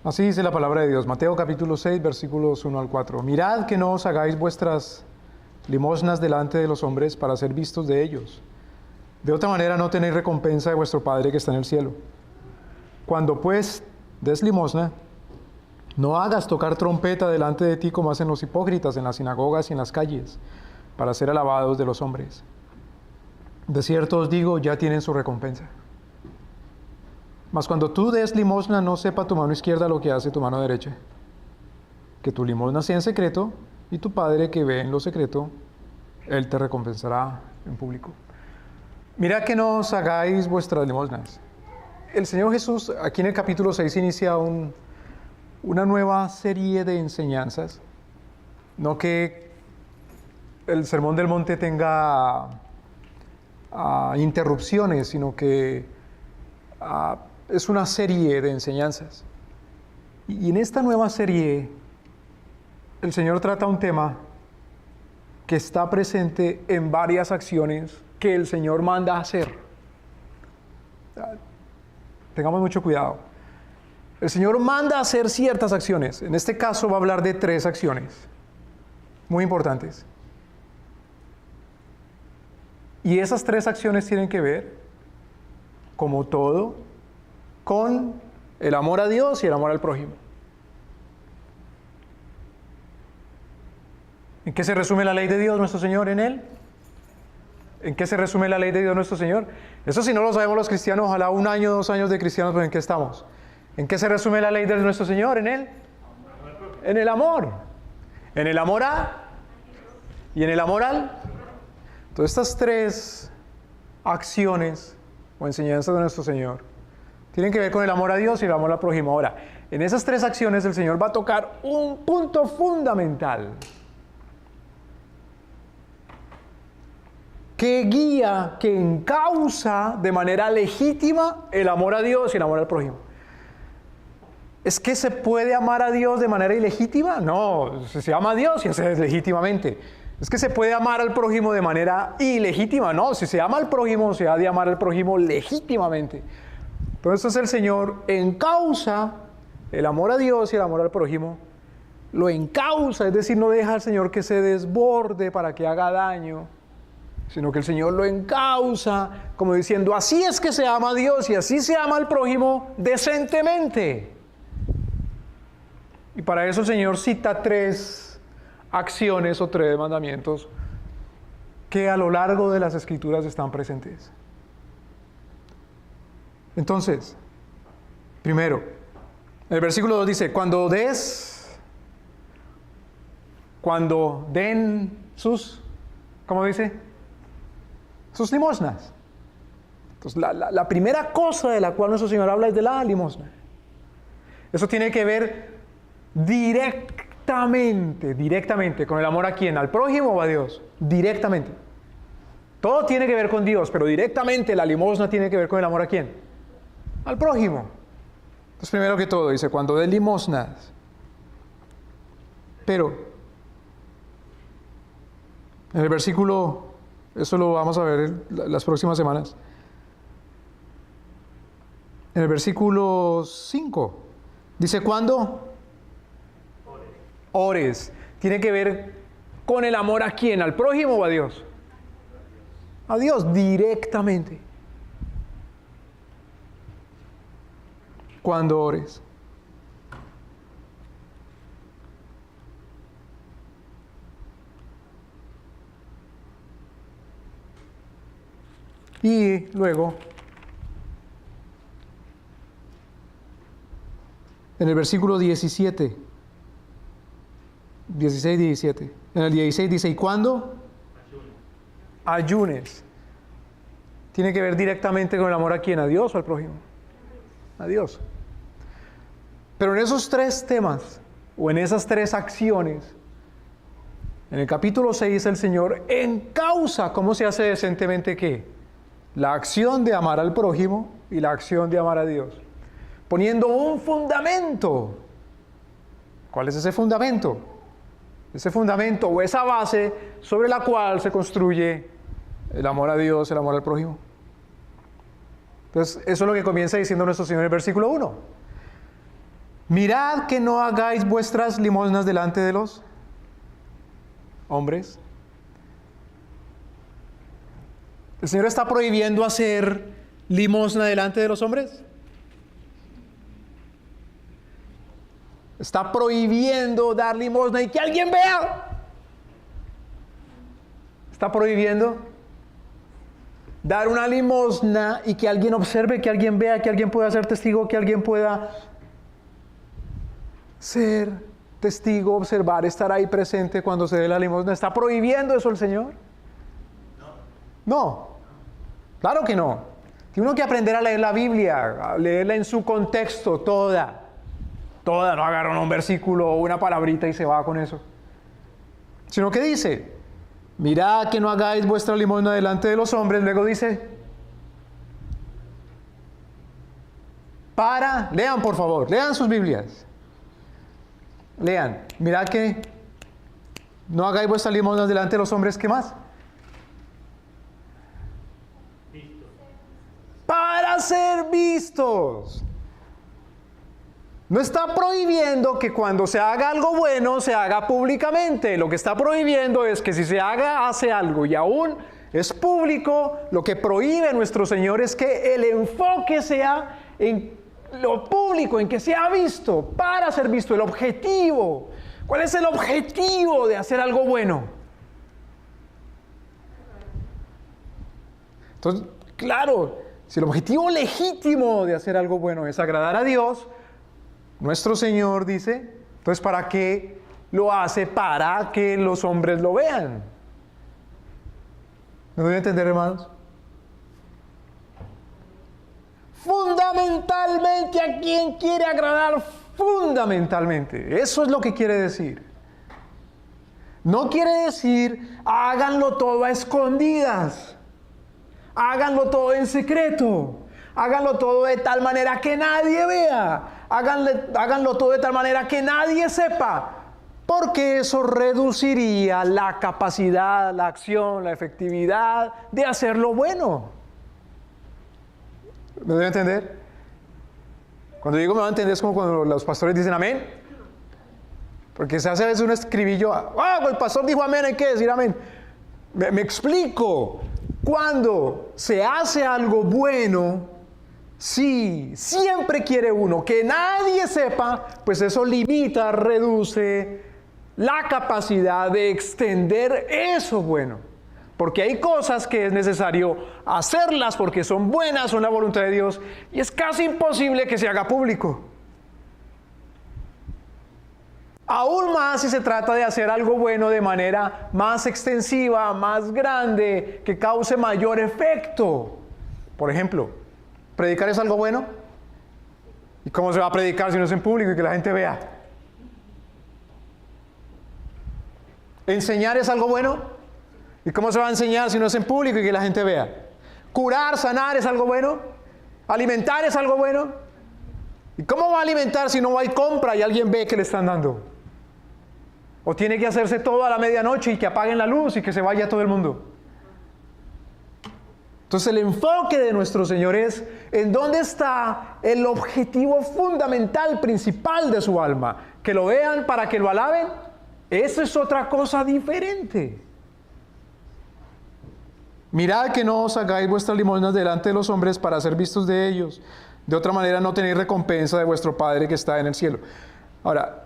Así dice la palabra de Dios, Mateo capítulo 6, versículos 1 al 4. Mirad que no os hagáis vuestras limosnas delante de los hombres para ser vistos de ellos. De otra manera no tenéis recompensa de vuestro Padre que está en el cielo. Cuando pues des limosna, no hagas tocar trompeta delante de ti como hacen los hipócritas en las sinagogas y en las calles, para ser alabados de los hombres. De cierto os digo, ya tienen su recompensa. Mas cuando tú des limosna, no sepa tu mano izquierda lo que hace tu mano derecha. Que tu limosna sea en secreto, y tu Padre que ve en lo secreto, Él te recompensará en público. Mira que no os hagáis vuestras limosnas. El Señor Jesús, aquí en el capítulo 6, inicia una nueva serie de enseñanzas. No que el Sermón del Monte tenga interrupciones, sino que es una serie de enseñanzas. Y en esta nueva serie, el Señor trata un tema que está presente en varias acciones que el Señor manda hacer. Tengamos mucho cuidado. El Señor manda hacer ciertas acciones. En este caso va a hablar de 3 acciones muy importantes. Y esas 3 acciones tienen que ver, como todo, con el amor a Dios y el amor al prójimo. ¿En qué se resume la ley de Dios nuestro Señor en Él? ¿En qué se resume la ley de Dios nuestro Señor? Eso si no lo sabemos los cristianos, ojalá 1 año, 2 años de cristianos, pues ¿en qué estamos? ¿En qué se resume la ley de nuestro Señor en Él? En el amor. En el amor a y en el amor al. Entonces estas 3 acciones o enseñanzas de nuestro Señor tienen que ver con el amor a Dios y el amor al prójimo. Ahora, en esas 3 acciones el Señor va a tocar un punto fundamental que guía, que encausa de manera legítima el amor a Dios y el amor al prójimo. ¿Es que se puede amar a Dios de manera ilegítima? No, se ama a Dios y se hace legítimamente. ¿Es que se puede amar al prójimo de manera ilegítima? No, si se ama al prójimo, se ha de amar al prójimo legítimamente. Entonces el Señor encausa el amor a Dios y el amor al prójimo. Lo encausa, es decir, no deja al Señor que se desborde para que haga daño, sino que el Señor lo encausa como diciendo, así es que se ama a Dios y así se ama al prójimo decentemente. Y para eso el Señor cita 3 acciones o 3 mandamientos que a lo largo de las Escrituras están presentes. Entonces, primero, el versículo 2 dice, cuando den sus, ¿cómo dice? Sus limosnas. Entonces, la primera cosa de la cual nuestro Señor habla es de la limosna. Eso tiene que ver directamente con el amor a ¿quién? ¿Al prójimo o a Dios? Directamente. Todo tiene que ver con Dios, pero directamente la limosna tiene que ver con el amor a ¿quién? Al prójimo. Entonces, primero que todo, dice, cuando des limosnas. Pero, en el versículo, eso lo vamos a ver las próximas semanas. En el versículo 5, dice, ¿cuándo? Ores. Tiene que ver con el amor a ¿quién? ¿Al prójimo o a Dios? A Dios, directamente. Cuando ores. Y luego, en el versículo 16, 17. En el 16 dice, ¿y cuándo? Ayunes. Tiene que ver directamente con el amor a ¿quién? ¿A Dios o al prójimo? A Dios. Pero en esos 3 temas, o en esas 3 acciones, en el capítulo 6 el Señor encausa cómo se hace decentemente ¿qué? La acción de amar al prójimo y la acción de amar a Dios. Poniendo un fundamento. ¿Cuál es ese fundamento? Ese fundamento o esa base sobre la cual se construye el amor a Dios, el amor al prójimo. Entonces, eso es lo que comienza diciendo nuestro Señor en el versículo 1. Mirad que no hagáis vuestras limosnas delante de los hombres. ¿El Señor está prohibiendo hacer limosna delante de los hombres? Está prohibiendo dar limosna y que alguien vea. Está prohibiendo dar una limosna y que alguien observe, que alguien vea, que alguien pueda ser testigo, que alguien pueda ser testigo, observar, estar ahí presente cuando se dé la limosna. ¿Está prohibiendo eso el Señor? No, claro que no. Tiene uno que aprender a leer la Biblia, a leerla en su contexto, toda, no agarra un versículo o una palabrita y se va con eso. Sino que dice, mirad que no hagáis vuestra limosna delante de los hombres. Luego dice, lean por favor, lean sus Biblias. Lean, mirad que no hagáis vuestras limosnas delante de los hombres. ¿Qué más? Para ser vistos. No está prohibiendo que cuando se haga algo bueno se haga públicamente. Lo que está prohibiendo es que si se hace algo y aún es público, lo que prohíbe nuestro Señor es que el enfoque sea en lo público, en que sea visto, para ser visto. El objetivo. ¿Cuál es el objetivo de hacer algo bueno? Entonces, claro, si el objetivo legítimo de hacer algo bueno es agradar a Dios, nuestro Señor dice, entonces ¿para qué lo hace? Para que los hombres lo vean. ¿Me doy a entender, hermanos? Fundamentalmente, ¿a quién quiere agradar? Fundamentalmente. Eso es lo que quiere decir. No quiere decir, háganlo todo a escondidas. Háganlo todo en secreto. Háganlo todo de tal manera que nadie vea. Háganlo todo de tal manera que nadie sepa. Porque eso reduciría la capacidad, la acción, la efectividad de hacer lo bueno. ¿Me debe entender? Cuando digo me va a entender es como cuando los pastores dicen amén. Porque se hace a veces un escribillo. El pastor dijo amén, hay que decir amén. Me explico. Cuando se hace algo bueno, sí, siempre quiere uno que nadie sepa, pues eso limita, reduce la capacidad de extender eso bueno. Porque hay cosas que es necesario hacerlas porque son buenas, son la voluntad de Dios, y es casi imposible que se haga público. Aún más si se trata de hacer algo bueno de manera más extensiva, más grande, que cause mayor efecto. Por ejemplo, ¿predicar es algo bueno? ¿Y cómo se va a predicar si no es en público y que la gente vea? ¿Enseñar es algo bueno? ¿Y cómo se va a enseñar si no es en público y que la gente vea? ¿Curar, sanar es algo bueno? ¿Alimentar es algo bueno? ¿Y cómo va a alimentar si no hay compra y alguien ve que le están dando? ¿O tiene que hacerse todo a la medianoche y que apaguen la luz y que se vaya todo el mundo? Entonces el enfoque de nuestro Señor es en dónde está el objetivo fundamental, principal de su alma. Que lo vean para que lo alaben. Eso es otra cosa diferente. Mirad que no os hagáis vuestras limosnas delante de los hombres para ser vistos de ellos. De otra manera no tenéis recompensa de vuestro Padre que está en el cielo. Ahora,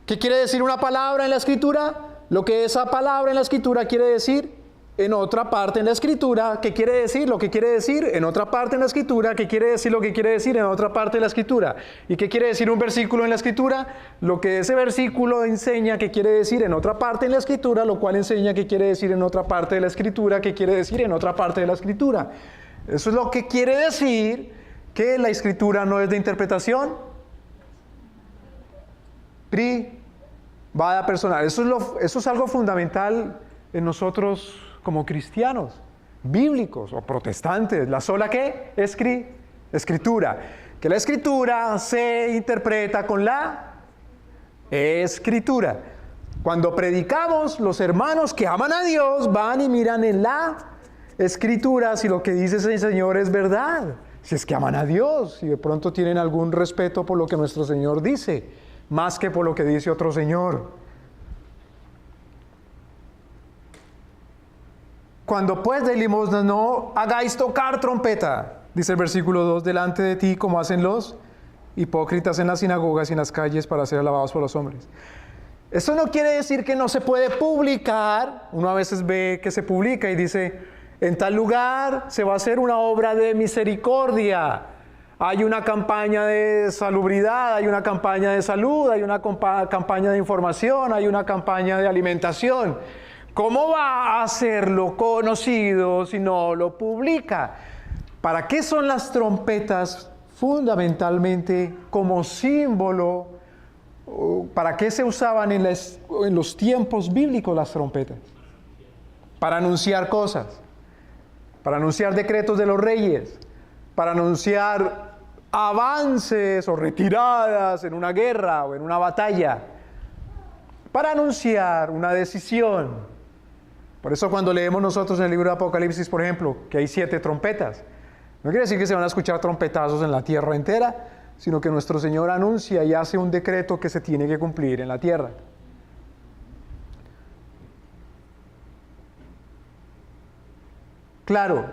¿qué quiere decir una palabra en la Escritura? Lo que esa palabra en la Escritura quiere decir en otra parte en la Escritura. ¿Qué quiere decir? Lo que quiere decir en otra parte en la Escritura. ¿Qué quiere decir? Lo que quiere decir en otra parte de la Escritura. ¿Y qué quiere decir un versículo en la Escritura? Lo que ese versículo enseña que quiere decir en otra parte en la Escritura, lo cual enseña que quiere decir en otra parte de la Escritura, que quiere decir en otra parte de la Escritura. Eso es lo que quiere decir que la Escritura no es de interpretación privada, personal. Eso es algo fundamental en nosotros como cristianos, bíblicos o protestantes. La sola ¿qué? Escritura. Que la Escritura se interpreta con la Escritura. Cuando predicamos, los hermanos que aman a Dios van y miran en la Escritura si lo que dice el Señor es verdad, Si es que aman a Dios y de pronto tienen algún respeto por lo que nuestro Señor dice, más que por lo que dice otro Señor. Cuando pues de limosna no hagáis tocar trompeta, dice el versículo 2, delante de ti como hacen los hipócritas en las sinagogas y en las calles para ser alabados por los hombres. Eso no quiere decir que no se puede publicar. Uno a veces ve que se publica y dice, en tal lugar se va a hacer una obra de misericordia. Hay una campaña de salubridad, hay una campaña de salud, hay una campaña de información, hay una campaña de alimentación. ¿Cómo va a hacerlo conocido si no lo publica? ¿Para qué son las trompetas? Fundamentalmente como símbolo. ¿Para qué se usaban en los tiempos bíblicos las trompetas? Para anunciar cosas, para anunciar decretos de los reyes, para anunciar avances o retiradas en una guerra o en una batalla, para anunciar una decisión. Por eso cuando leemos nosotros en el libro de Apocalipsis, por ejemplo, que hay 7 trompetas, no quiere decir que se van a escuchar trompetazos en la tierra entera, sino que nuestro Señor anuncia y hace un decreto que se tiene que cumplir en la tierra. Claro,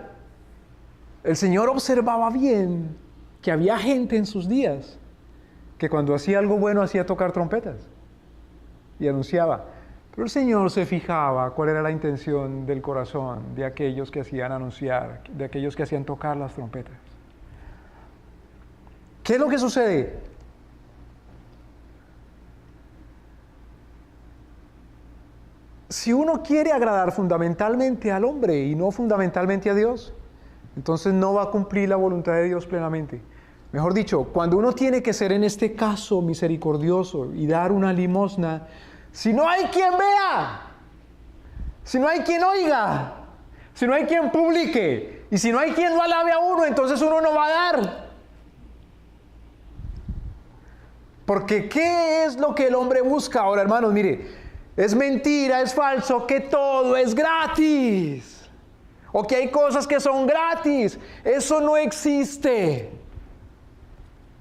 el Señor observaba bien que había gente en sus días que cuando hacía algo bueno hacía tocar trompetas y anunciaba. Pero el Señor se fijaba cuál era la intención del corazón de aquellos que hacían anunciar, de aquellos que hacían tocar las trompetas. ¿Qué es lo que sucede? Si uno quiere agradar fundamentalmente al hombre y no fundamentalmente a Dios, entonces no va a cumplir la voluntad de Dios plenamente. Mejor dicho, cuando uno tiene que ser en este caso misericordioso y dar una limosna, si no hay quien vea, si no hay quien oiga, si no hay quien publique y si no hay quien lo alabe a uno, entonces uno no va a dar. Porque ¿qué es lo que el hombre busca ahora, hermanos? Mire, es mentira, es falso que todo es gratis. O que hay cosas que son gratis. Eso no existe.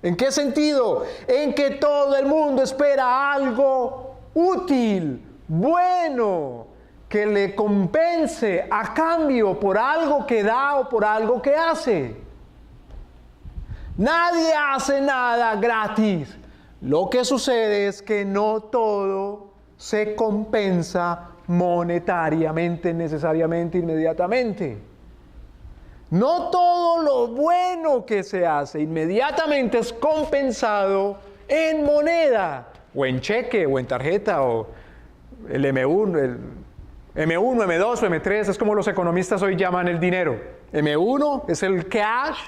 ¿En qué sentido? En que todo el mundo espera algo útil, bueno, que le compense a cambio por algo que da o por algo que hace. Nadie hace nada gratis. Lo que sucede es que no todo se compensa monetariamente, necesariamente, inmediatamente. No todo lo bueno que se hace inmediatamente es compensado en moneda, o en cheque, o en tarjeta, o el M1, M2 o M3, es como los economistas hoy llaman el dinero. M1 es el cash,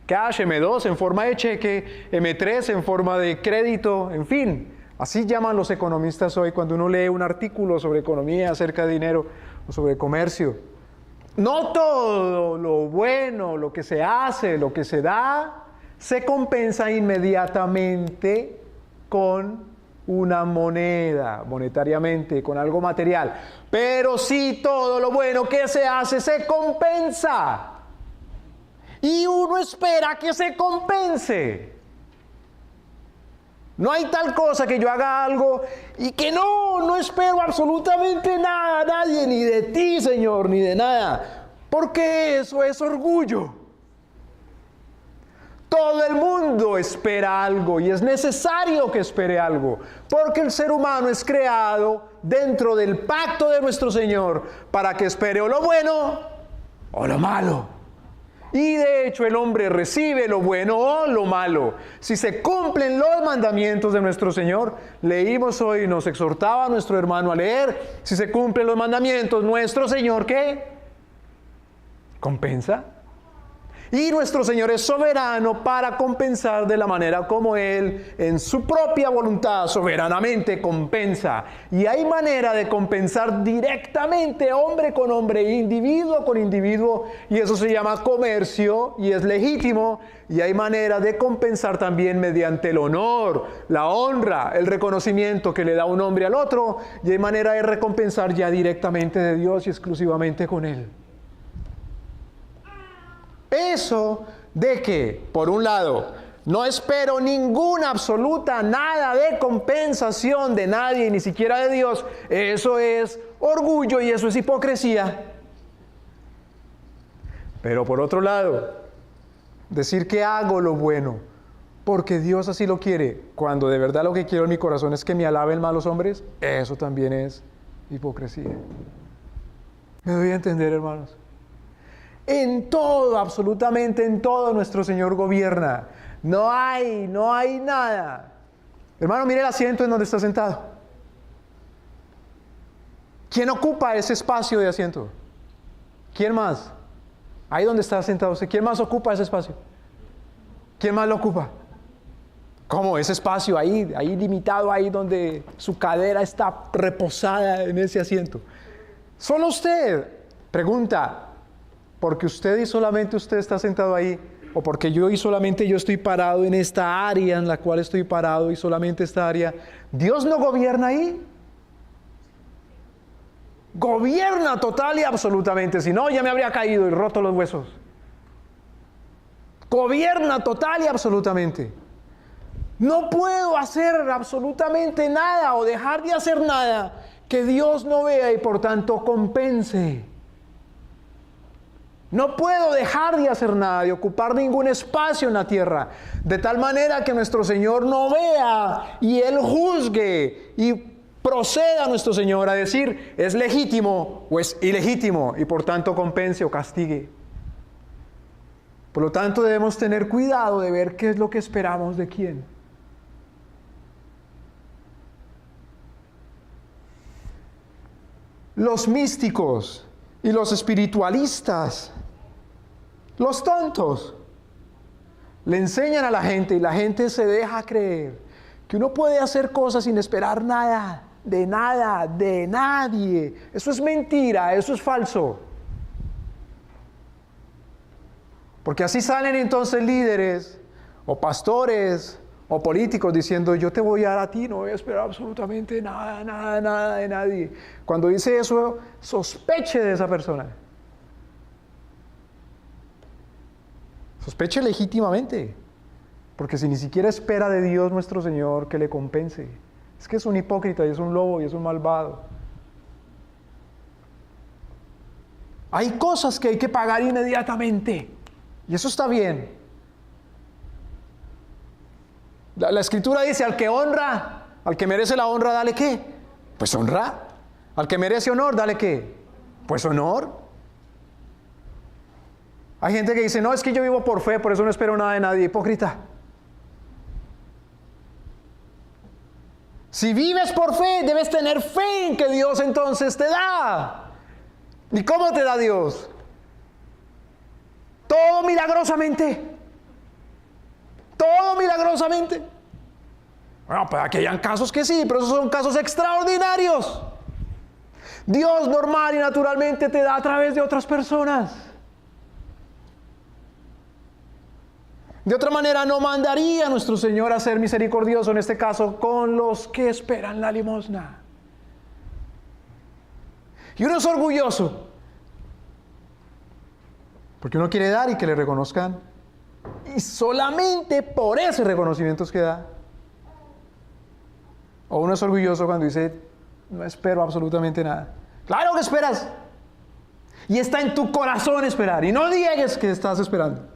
M2 en forma de cheque, M3 en forma de crédito, en fin. Así llaman los economistas hoy cuando uno lee un artículo sobre economía, acerca de dinero o sobre comercio. No todo lo bueno, lo que se hace, lo que se da, se compensa inmediatamente con una moneda, monetariamente, con algo material. Pero sí todo lo bueno que se hace se compensa. Y uno espera que se compense. No hay tal cosa que yo haga algo y que no espero absolutamente nada a nadie, ni de ti, Señor, ni de nada. Porque eso es orgullo. Todo el mundo espera algo y es necesario que espere algo. Porque el ser humano es creado dentro del pacto de nuestro Señor para que espere o lo bueno o lo malo. Y de hecho el hombre recibe lo bueno o lo malo. Si se cumplen los mandamientos de nuestro Señor, leímos hoy, nos exhortaba nuestro hermano a leer, si se cumplen los mandamientos, nuestro Señor, ¿qué? ¿Compensa? Y nuestro Señor es soberano para compensar de la manera como Él, en su propia voluntad, soberanamente compensa. Y hay manera de compensar directamente, hombre con hombre, individuo con individuo, y eso se llama comercio, y es legítimo. Y hay manera de compensar también mediante el honor, la honra, el reconocimiento que le da un hombre al otro, y hay manera de recompensar ya directamente de Dios y exclusivamente con Él. Eso de que, por un lado, no espero ninguna absoluta nada de compensación de nadie, ni siquiera de Dios, eso es orgullo y eso es hipocresía. Pero por otro lado, decir que hago lo bueno porque Dios así lo quiere, cuando de verdad lo que quiero en mi corazón es que me alaben malos hombres, eso también es hipocresía. ¿Me doy a entender, hermanos? En todo, absolutamente en todo, nuestro Señor gobierna. No hay nada. Hermano, mire el asiento en donde está sentado. ¿Quién ocupa ese espacio de asiento? ¿Quién más? Ahí donde está sentado usted, ¿quién más ocupa ese espacio? ¿Quién más lo ocupa? ¿Cómo? Ese espacio ahí limitado, ahí donde su cadera está reposada en ese asiento. Solo usted. Pregunta, ¿porque usted y solamente usted está sentado ahí? ¿O porque yo y solamente yo estoy parado en esta área en la cual estoy parado y solamente esta área? ¿Dios no gobierna ahí? Gobierna total y absolutamente, si no ya me habría caído y roto los huesos. Gobierna total y absolutamente. No puedo hacer absolutamente nada o dejar de hacer nada que Dios no vea y por tanto compense. No puedo dejar de hacer nada, de ocupar ningún espacio en la tierra, de tal manera que nuestro Señor no vea y Él juzgue y proceda a nuestro Señor a decir, es legítimo o es ilegítimo, y por tanto compense o castigue. Por lo tanto, debemos tener cuidado de ver qué es lo que esperamos de quién. Los místicos y los espiritualistas, los tontos, le enseñan a la gente y la gente se deja creer que uno puede hacer cosas sin esperar nada, de nadie. Eso es mentira, eso es falso. Porque así salen entonces líderes o pastores o políticos diciendo, yo te voy a dar a ti, no voy a esperar absolutamente nada de nadie. Cuando dice eso, sospeche de esa persona. Sospeche legítimamente. Porque si ni siquiera espera de Dios nuestro Señor que le compense, es que es un hipócrita y es un lobo y es un malvado. Hay cosas que hay que pagar inmediatamente y eso está bien. La Escritura dice, al que honra, al que merece la honra, dale ¿qué? Pues honra. Al que merece honor, dale ¿qué? Pues honor. Hay gente que dice, no, es que yo vivo por fe, por eso no espero nada de nadie. Hipócrita. Si vives por fe, debes tener fe en que Dios entonces te da. ¿Y cómo te da Dios? Todo milagrosamente. Todo milagrosamente. Bueno, pues aquí hayan casos que sí, pero esos son casos extraordinarios. Dios normal y naturalmente te da a través de otras personas. De otra manera no mandaría a nuestro Señor a ser misericordioso, en este caso, con los que esperan la limosna. Y uno es orgulloso, porque uno quiere dar y que le reconozcan. Y solamente por ese reconocimiento es que da. O uno es orgulloso cuando dice, no espero absolutamente nada. Claro que esperas. Y está en tu corazón esperar. Y no digas que estás esperando.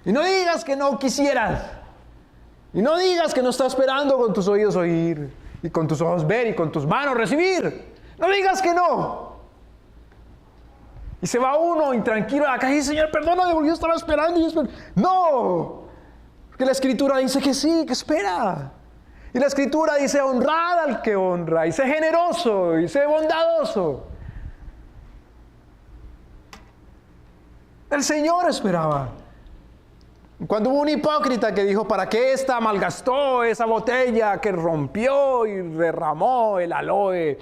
Y no digas que no quisieras. Y no digas que no estás esperando con tus oídos oír, y con tus ojos ver, y con tus manos recibir. No digas que no. Y se va uno intranquilo a la caja y dice, Señor, perdóname porque yo estaba esperando y esperando. No. Porque la Escritura dice que sí, que espera. Y la Escritura dice, honrad al que honra, y sé generoso, y sé bondadoso. El Señor esperaba. Cuando hubo un hipócrita que dijo, ¿para qué esta malgastó esa botella que rompió y derramó el aloe,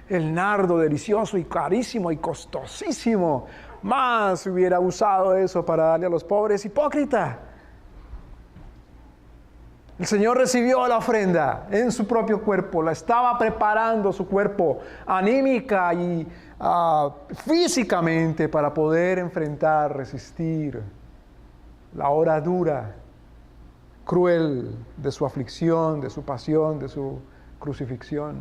el nardo delicioso y carísimo y costosísimo? Más hubiera usado eso para darle a los pobres. Hipócrita. El Señor recibió la ofrenda en su propio cuerpo, la estaba preparando su cuerpo anímica y físicamente para poder enfrentar, resistir la hora dura, cruel de su aflicción, de su pasión, de su crucifixión.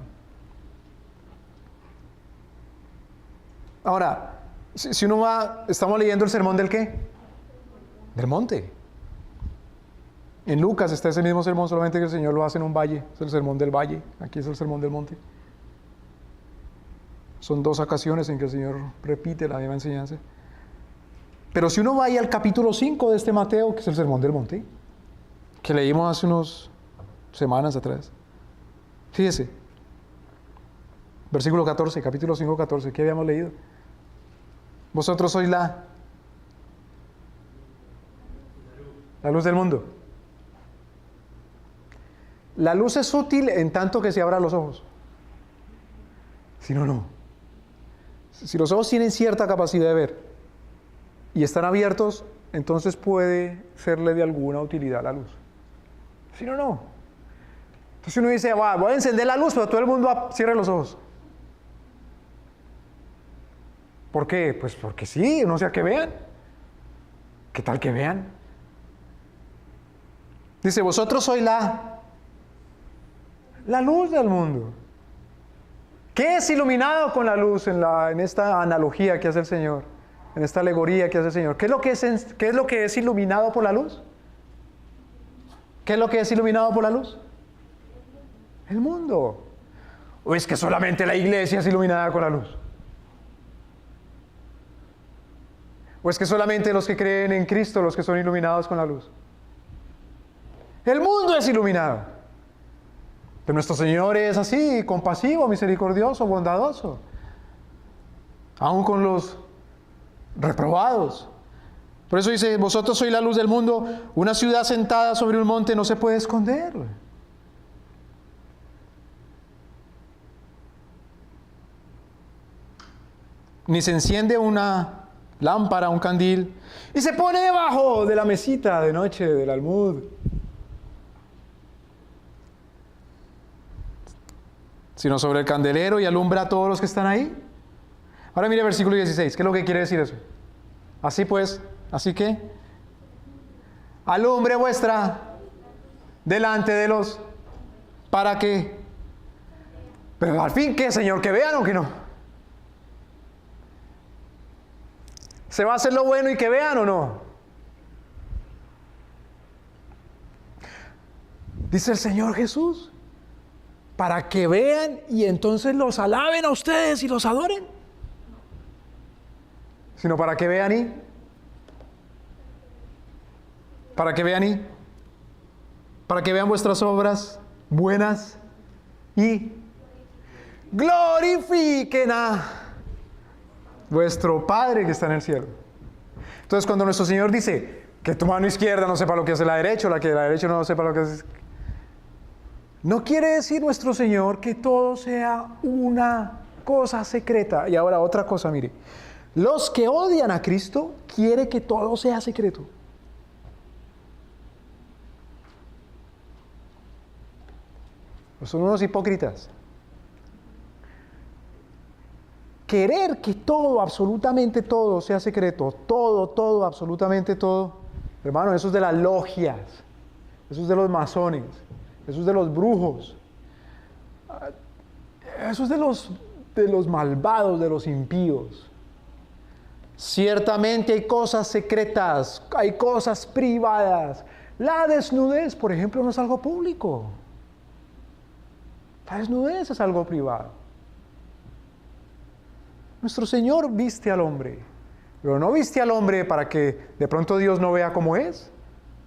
Ahora, si uno va, estamos leyendo el sermón del ¿qué? Del monte. En Lucas está ese mismo sermón, solamente que el Señor lo hace en un valle. Es el sermón del valle, aquí es el sermón del monte. Son 2 ocasiones en que el Señor repite la misma enseñanza. Pero si uno va ahí al capítulo 5 de este Mateo, que es el sermón del monte, que leímos hace unas semanas atrás. Fíjese, versículo 14, capítulo 5, 14, ¿qué habíamos leído? Vosotros sois la luz del mundo. La luz es útil en tanto que se abran los ojos. Si no, no. Si los ojos tienen cierta capacidad de ver y están abiertos, entonces puede serle de alguna utilidad la luz. Si no, no. Entonces uno dice, voy a encender la luz, pero todo el mundo cierre los ojos. ¿Por qué? Pues porque sí, no sea que vean. ¿Qué tal que vean? Dice, vosotros sois la luz del mundo. ¿Qué es iluminado con la luz en esta analogía que hace el Señor? En esta alegoría que hace el Señor. ¿Qué es lo que es iluminado por la luz? ¿Qué es lo que es iluminado por la luz? El mundo. ¿O es que solamente la iglesia es iluminada con la luz? ¿O es que solamente los que creen en Cristo, los que son iluminados con la luz? El mundo es iluminado. Pero nuestro Señor es así, compasivo, misericordioso, bondadoso. Aún con los reprobados. Por eso dice, vosotros sois la luz del mundo. Una ciudad sentada sobre un monte no se puede esconder. Ni se enciende una lámpara, un candil, y se pone debajo de la mesita de noche, del almud. Sino sobre el candelero y alumbra a todos los que están ahí. Ahora mire el versículo 16, ¿qué es lo que quiere decir eso? Así pues, así que, alumbre vuestra delante de los, ¿para qué? Pero al fin, ¿qué, Señor? ¿Que vean o que no? ¿Se va a hacer lo bueno y que vean o no? Dice el Señor Jesús, para que vean y entonces los alaben a ustedes y los adoren. Sino para que vean y... Para que vean y... Para que vean vuestras obras buenas y glorifiquen a vuestro Padre que está en el cielo. Entonces cuando nuestro Señor dice que tu mano izquierda no sepa lo que hace la derecha, o la que la derecha no sepa lo que hace, no quiere decir nuestro Señor que todo sea una cosa secreta. Y ahora otra cosa, mire. Los que odian a Cristo quieren que todo sea secreto. Son unos hipócritas. Querer que todo, absolutamente todo, sea secreto, todo, absolutamente todo. Hermano, eso es de las logias, eso es de los masones, eso es de los brujos, eso es de los malvados, de los impíos. Ciertamente hay cosas secretas, hay cosas privadas. La desnudez, por ejemplo, no es algo público. La desnudez es algo privado. Nuestro Señor viste al hombre, pero no viste al hombre para que de pronto Dios no vea cómo es.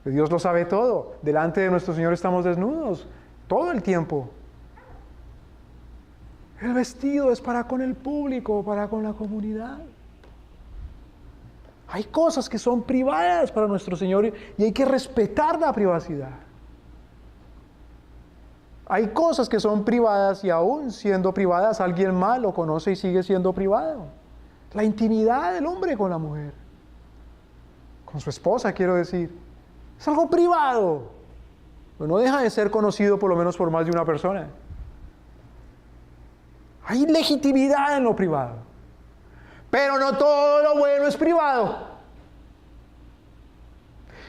Dios lo sabe todo. Delante de nuestro Señor estamos desnudos todo el tiempo. El vestido es para con el público, para con la comunidad. Hay cosas que son privadas para nuestro Señor y hay que respetar la privacidad. Hay cosas que son privadas y aún siendo privadas alguien más lo conoce y sigue siendo privado. La intimidad del hombre con la mujer, con su esposa quiero decir, es algo privado, pero no deja de ser conocido por lo menos por más de una persona. Hay legitimidad en lo privado, pero no todo lo bueno es privado.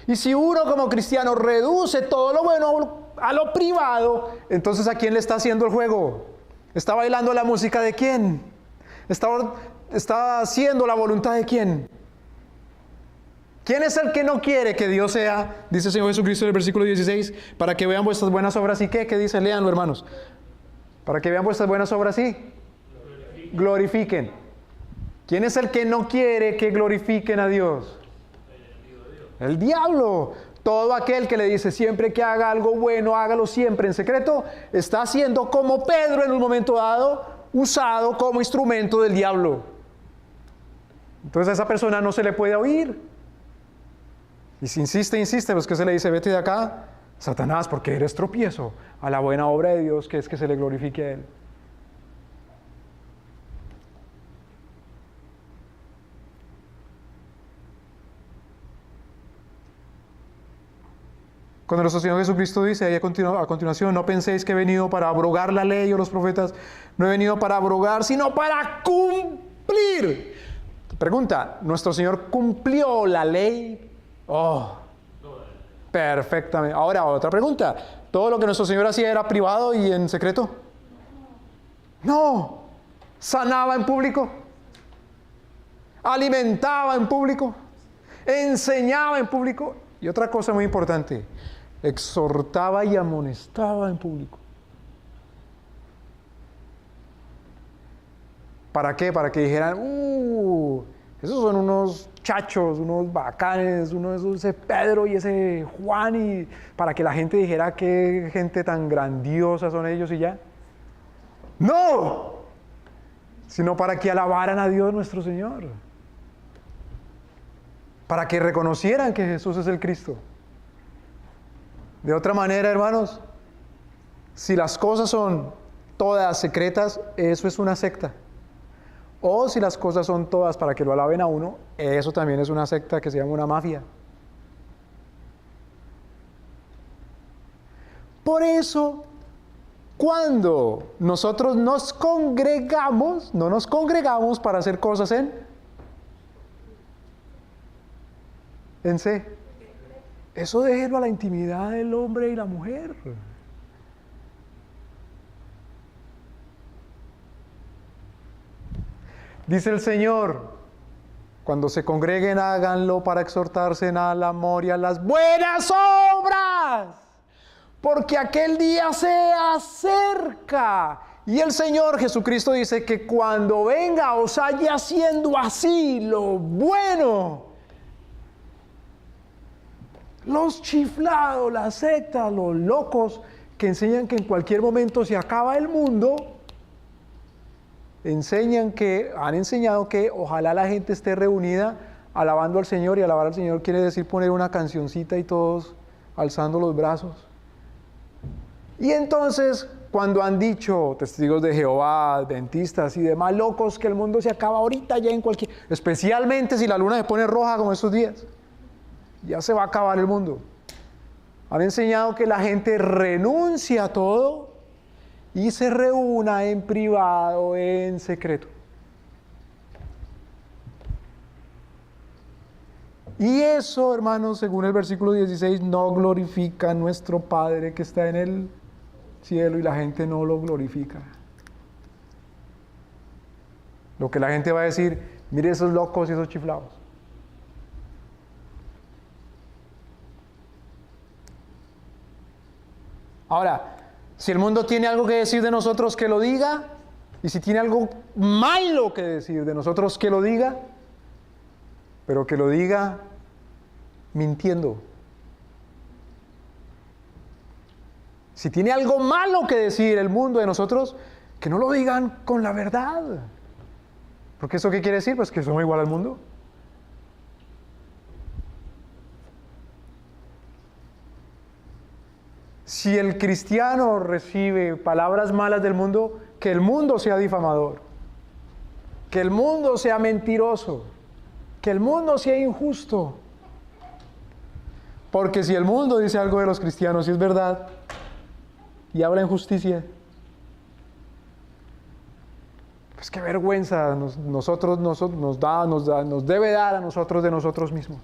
Y si uno como cristiano reduce todo lo bueno a lo privado, entonces ¿a quién le está haciendo el juego? ¿Está bailando la música de quién? ¿Está haciendo la voluntad de quién? ¿Quién es el que no quiere que Dios sea, dice el Señor Jesucristo en el versículo 16, para que vean vuestras buenas obras y qué? ¿Qué dice? Léanlo, hermanos. Para que vean vuestras buenas obras y glorifiquen. ¿Quién es el que no quiere que glorifiquen a Dios? El diablo. Todo aquel que le dice siempre que haga algo bueno, hágalo siempre en secreto, está siendo como Pedro en un momento dado, usado como instrumento del diablo. Entonces a esa persona no se le puede oír. Y si insiste, pues que se le dice, vete de acá, Satanás, porque eres tropiezo a la buena obra de Dios, que es que se le glorifique a Él. Cuando nuestro Señor Jesucristo dice ahí a continuación, no penséis que he venido para abrogar la ley o los profetas, no he venido para abrogar, sino para cumplir. Pregunta, ¿nuestro Señor cumplió la ley? Oh, perfectamente. Ahora, otra pregunta. ¿Todo lo que nuestro Señor hacía era privado y en secreto? No. ¿Sanaba en público? ¿Alimentaba en público? ¿Enseñaba en público? Y otra cosa muy importante, exhortaba y amonestaba en público. ¿Para qué? Para que dijeran, esos son unos chachos, unos bacanes, uno de esos, ese Pedro y ese Juan, y para que la gente dijera qué gente tan grandiosa son ellos y ya. No, sino para que alabaran a Dios nuestro Señor, para que reconocieran que Jesús es el Cristo. De otra manera, hermanos, si las cosas son todas secretas, eso es una secta. O si las cosas son todas para que lo alaben a uno, eso también es una secta que se llama una mafia. Por eso, cuando nosotros nos congregamos, no nos congregamos para hacer cosas en C. Eso déjelo a la intimidad del hombre y la mujer. Dice el Señor, cuando se congreguen háganlo para exhortarse al amor y a las buenas obras, porque aquel día se acerca. Y el Señor Jesucristo dice que cuando venga os haya haciendo así lo bueno. Los chiflados, las sectas, los locos que enseñan que en cualquier momento se acaba el mundo, han enseñado que ojalá la gente esté reunida alabando al Señor, y alabar al Señor quiere decir poner una cancioncita y todos alzando los brazos. Y entonces, cuando han dicho testigos de Jehová, adventistas y demás locos que el mundo se acaba ahorita ya en cualquier, especialmente si la luna se pone roja como estos días, ya se va a acabar el mundo. Han enseñado que la gente renuncia a todo y se reúna en privado, en secreto. Y eso, hermanos, según el versículo 16, no glorifica a nuestro Padre que está en el cielo, y la gente no lo glorifica. Lo que la gente va a decir, mire esos locos y esos chiflados. Ahora, si el mundo tiene algo que decir de nosotros, que lo diga. Y si tiene algo malo que decir de nosotros, que lo diga. Pero que lo diga mintiendo. Si tiene algo malo que decir el mundo de nosotros, que no lo digan con la verdad. Porque ¿eso qué quiere decir? Pues que somos igual al mundo. Si el cristiano recibe palabras malas del mundo, que el mundo sea difamador, que el mundo sea mentiroso, que el mundo sea injusto. Porque si el mundo dice algo de los cristianos y es verdad, y habla injusticia, pues qué vergüenza nos debe dar a nosotros de nosotros mismos.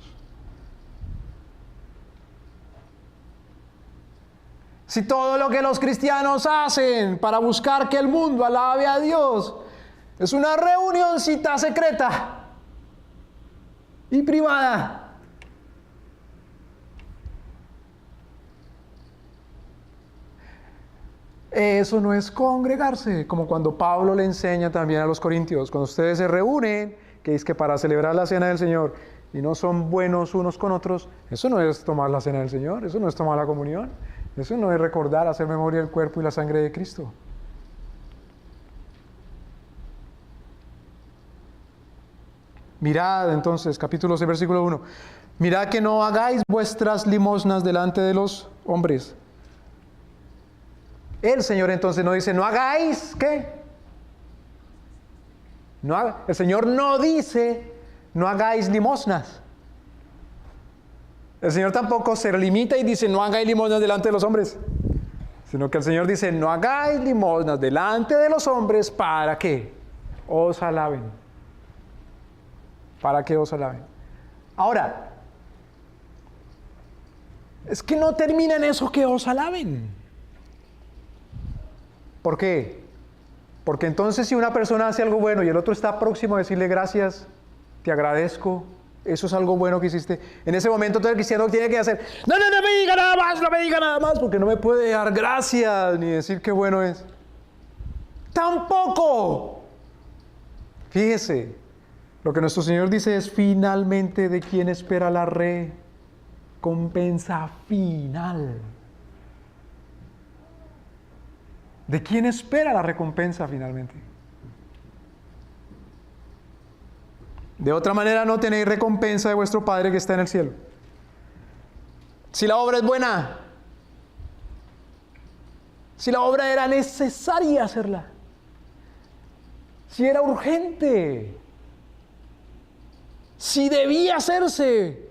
Si todo lo que los cristianos hacen para buscar que el mundo alabe a Dios es una reunioncita secreta y privada. Eso no es congregarse, como cuando Pablo le enseña también a los corintios, cuando ustedes se reúnen, que es que para celebrar la cena del Señor y no son buenos unos con otros, eso no es tomar la cena del Señor, eso no es tomar la comunión, eso no es recordar, hacer memoria del cuerpo y la sangre de Cristo. Mirad entonces, capítulo 6, versículo 1. Mirad que no hagáis vuestras limosnas delante de los hombres. El Señor entonces no dice, no hagáis, ¿qué? El Señor no dice, no hagáis limosnas. El Señor tampoco se limita y dice, no hagáis limosnas delante de los hombres. Sino que el Señor dice, no hagáis limosnas delante de los hombres, ¿para qué? Os alaben. Para que os alaben. Ahora, es que no termina en eso que os alaben. ¿Por qué? Porque entonces si una persona hace algo bueno y el otro está próximo a decirle gracias, te agradezco, eso es algo bueno que hiciste, en ese momento todo el cristiano tiene que hacer, no me diga nada más, no me diga nada más, porque no me puede dar gracias ni decir qué bueno es. Tampoco. Fíjese, lo que nuestro Señor dice es finalmente de quién espera la recompensa final. ¿De quién espera la recompensa finalmente? De otra manera no tenéis recompensa de vuestro Padre que está en el cielo. Si la obra es buena, si la obra era necesaria hacerla, si era urgente, si debía hacerse,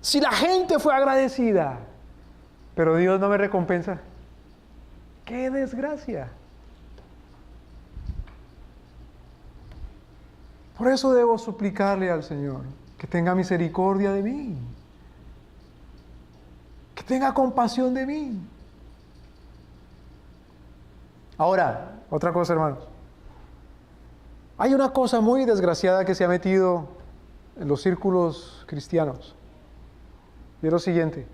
si la gente fue agradecida, pero Dios no me recompensa. ¡Qué desgracia! Por eso debo suplicarle al Señor que tenga misericordia de mí, que tenga compasión de mí. Ahora, otra cosa, hermanos. Hay una cosa muy desgraciada que se ha metido en los círculos cristianos. Y es lo siguiente: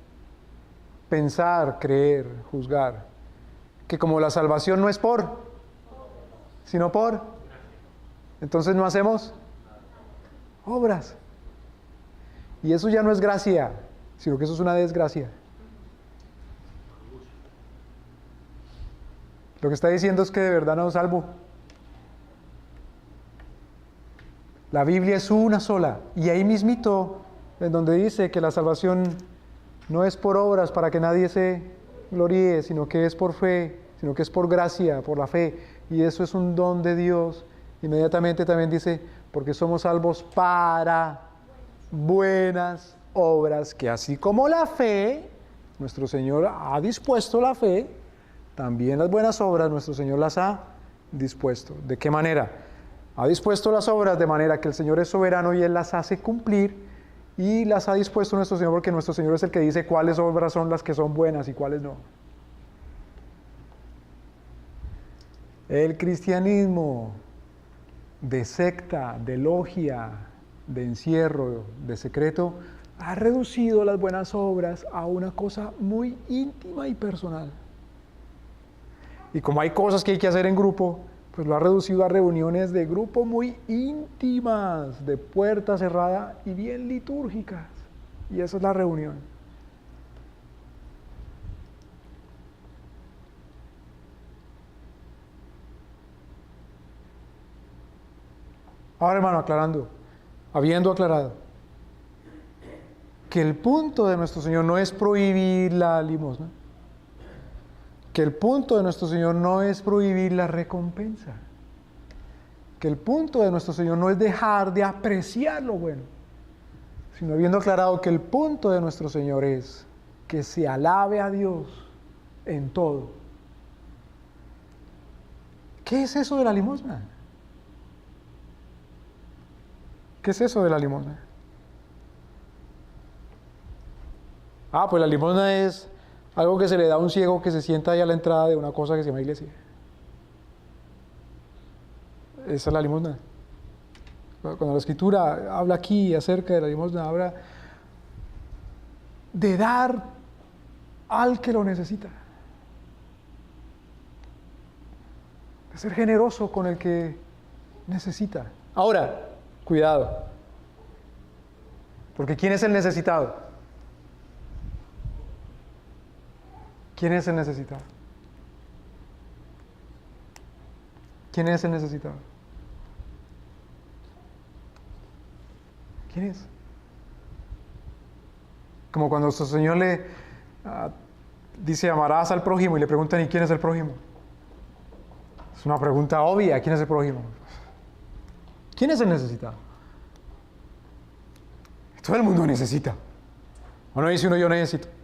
pensar, creer, juzgar que como la salvación no es por, sino por, entonces no hacemos obras. Y eso ya no es gracia, sino que eso es una desgracia. Lo que está diciendo es que de verdad no es salvo. La Biblia es una sola, y ahí mismito, en donde dice que la salvación no es por obras para que nadie se gloríe, sino que es por fe, sino que es por gracia, por la fe, y eso es un don de Dios. Inmediatamente también dice, porque somos salvos para buenas obras, que así como la fe, nuestro Señor ha dispuesto la fe, también las buenas obras nuestro Señor las ha dispuesto. ¿De qué manera? Ha dispuesto las obras de manera que el Señor es soberano y Él las hace cumplir, y las ha dispuesto nuestro Señor porque nuestro Señor es el que dice cuáles obras son las que son buenas y cuáles no. El cristianismo de secta, de logia, de encierro, de secreto, ha reducido las buenas obras a una cosa muy íntima y personal. Y como hay cosas que hay que hacer en grupo, pues lo ha reducido a reuniones de grupo muy íntimas, de puerta cerrada y bien litúrgicas. Y esa es la reunión. Ahora, hermano, aclarando, habiendo aclarado que el punto de nuestro Señor no es prohibir la limosna, que el punto de nuestro Señor no es prohibir la recompensa, que el punto de nuestro Señor no es dejar de apreciar lo bueno, sino habiendo aclarado que el punto de nuestro Señor es que se alabe a Dios en todo. ¿Qué es eso de la limosna? ¿Qué es eso de la limosna? Pues la limosna es Algo que se le da a un ciego que se sienta ahí a la entrada de una cosa que se llama iglesia. Esa es la limosna. Cuando la Escritura habla aquí acerca de la limosna, habla de dar al que lo necesita. De ser generoso con el que necesita. Ahora, cuidado. Porque ¿quién es el necesitado? ¿Quién es el necesitado? ¿Quién es el necesitado? ¿Quién es? Como cuando nuestro Señor le dice, amarás al prójimo, y le preguntan, ¿y quién es el prójimo? Es una pregunta obvia, ¿quién es el prójimo? ¿Quién es el necesitado? Todo el mundo necesita. ¿O no dice uno, yo necesito?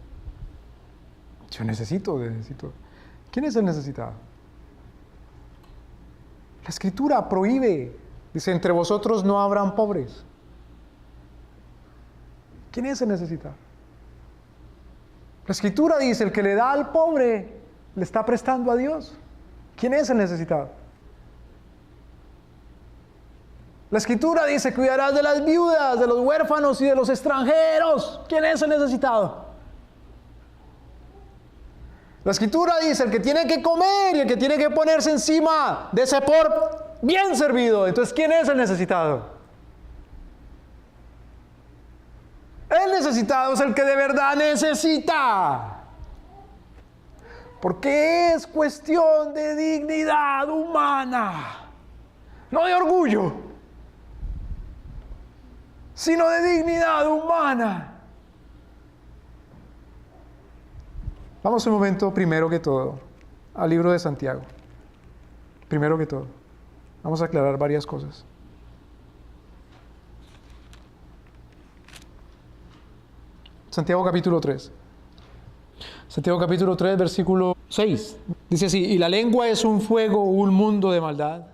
Yo necesito. ¿Quién es el necesitado? La Escritura prohíbe, dice, entre vosotros no habrán pobres. ¿Quién es el necesitado? La Escritura dice, el que le da al pobre, le está prestando a Dios. ¿Quién es el necesitado? La Escritura dice, cuidarás de las viudas, de los huérfanos y de los extranjeros. ¿Quién es el necesitado? La Escritura dice, el que tiene que comer y el que tiene que ponerse encima de ese por bien servido. Entonces, ¿quién es el necesitado? El necesitado es el que de verdad necesita. Porque es cuestión de dignidad humana, no de orgullo, sino de dignidad humana. Vamos un momento, primero que todo, al libro de Santiago. Primero que todo, vamos a aclarar varias cosas. Santiago capítulo 3. Santiago capítulo 3, versículo 6. Dice así, y la lengua es un fuego, un mundo de maldad.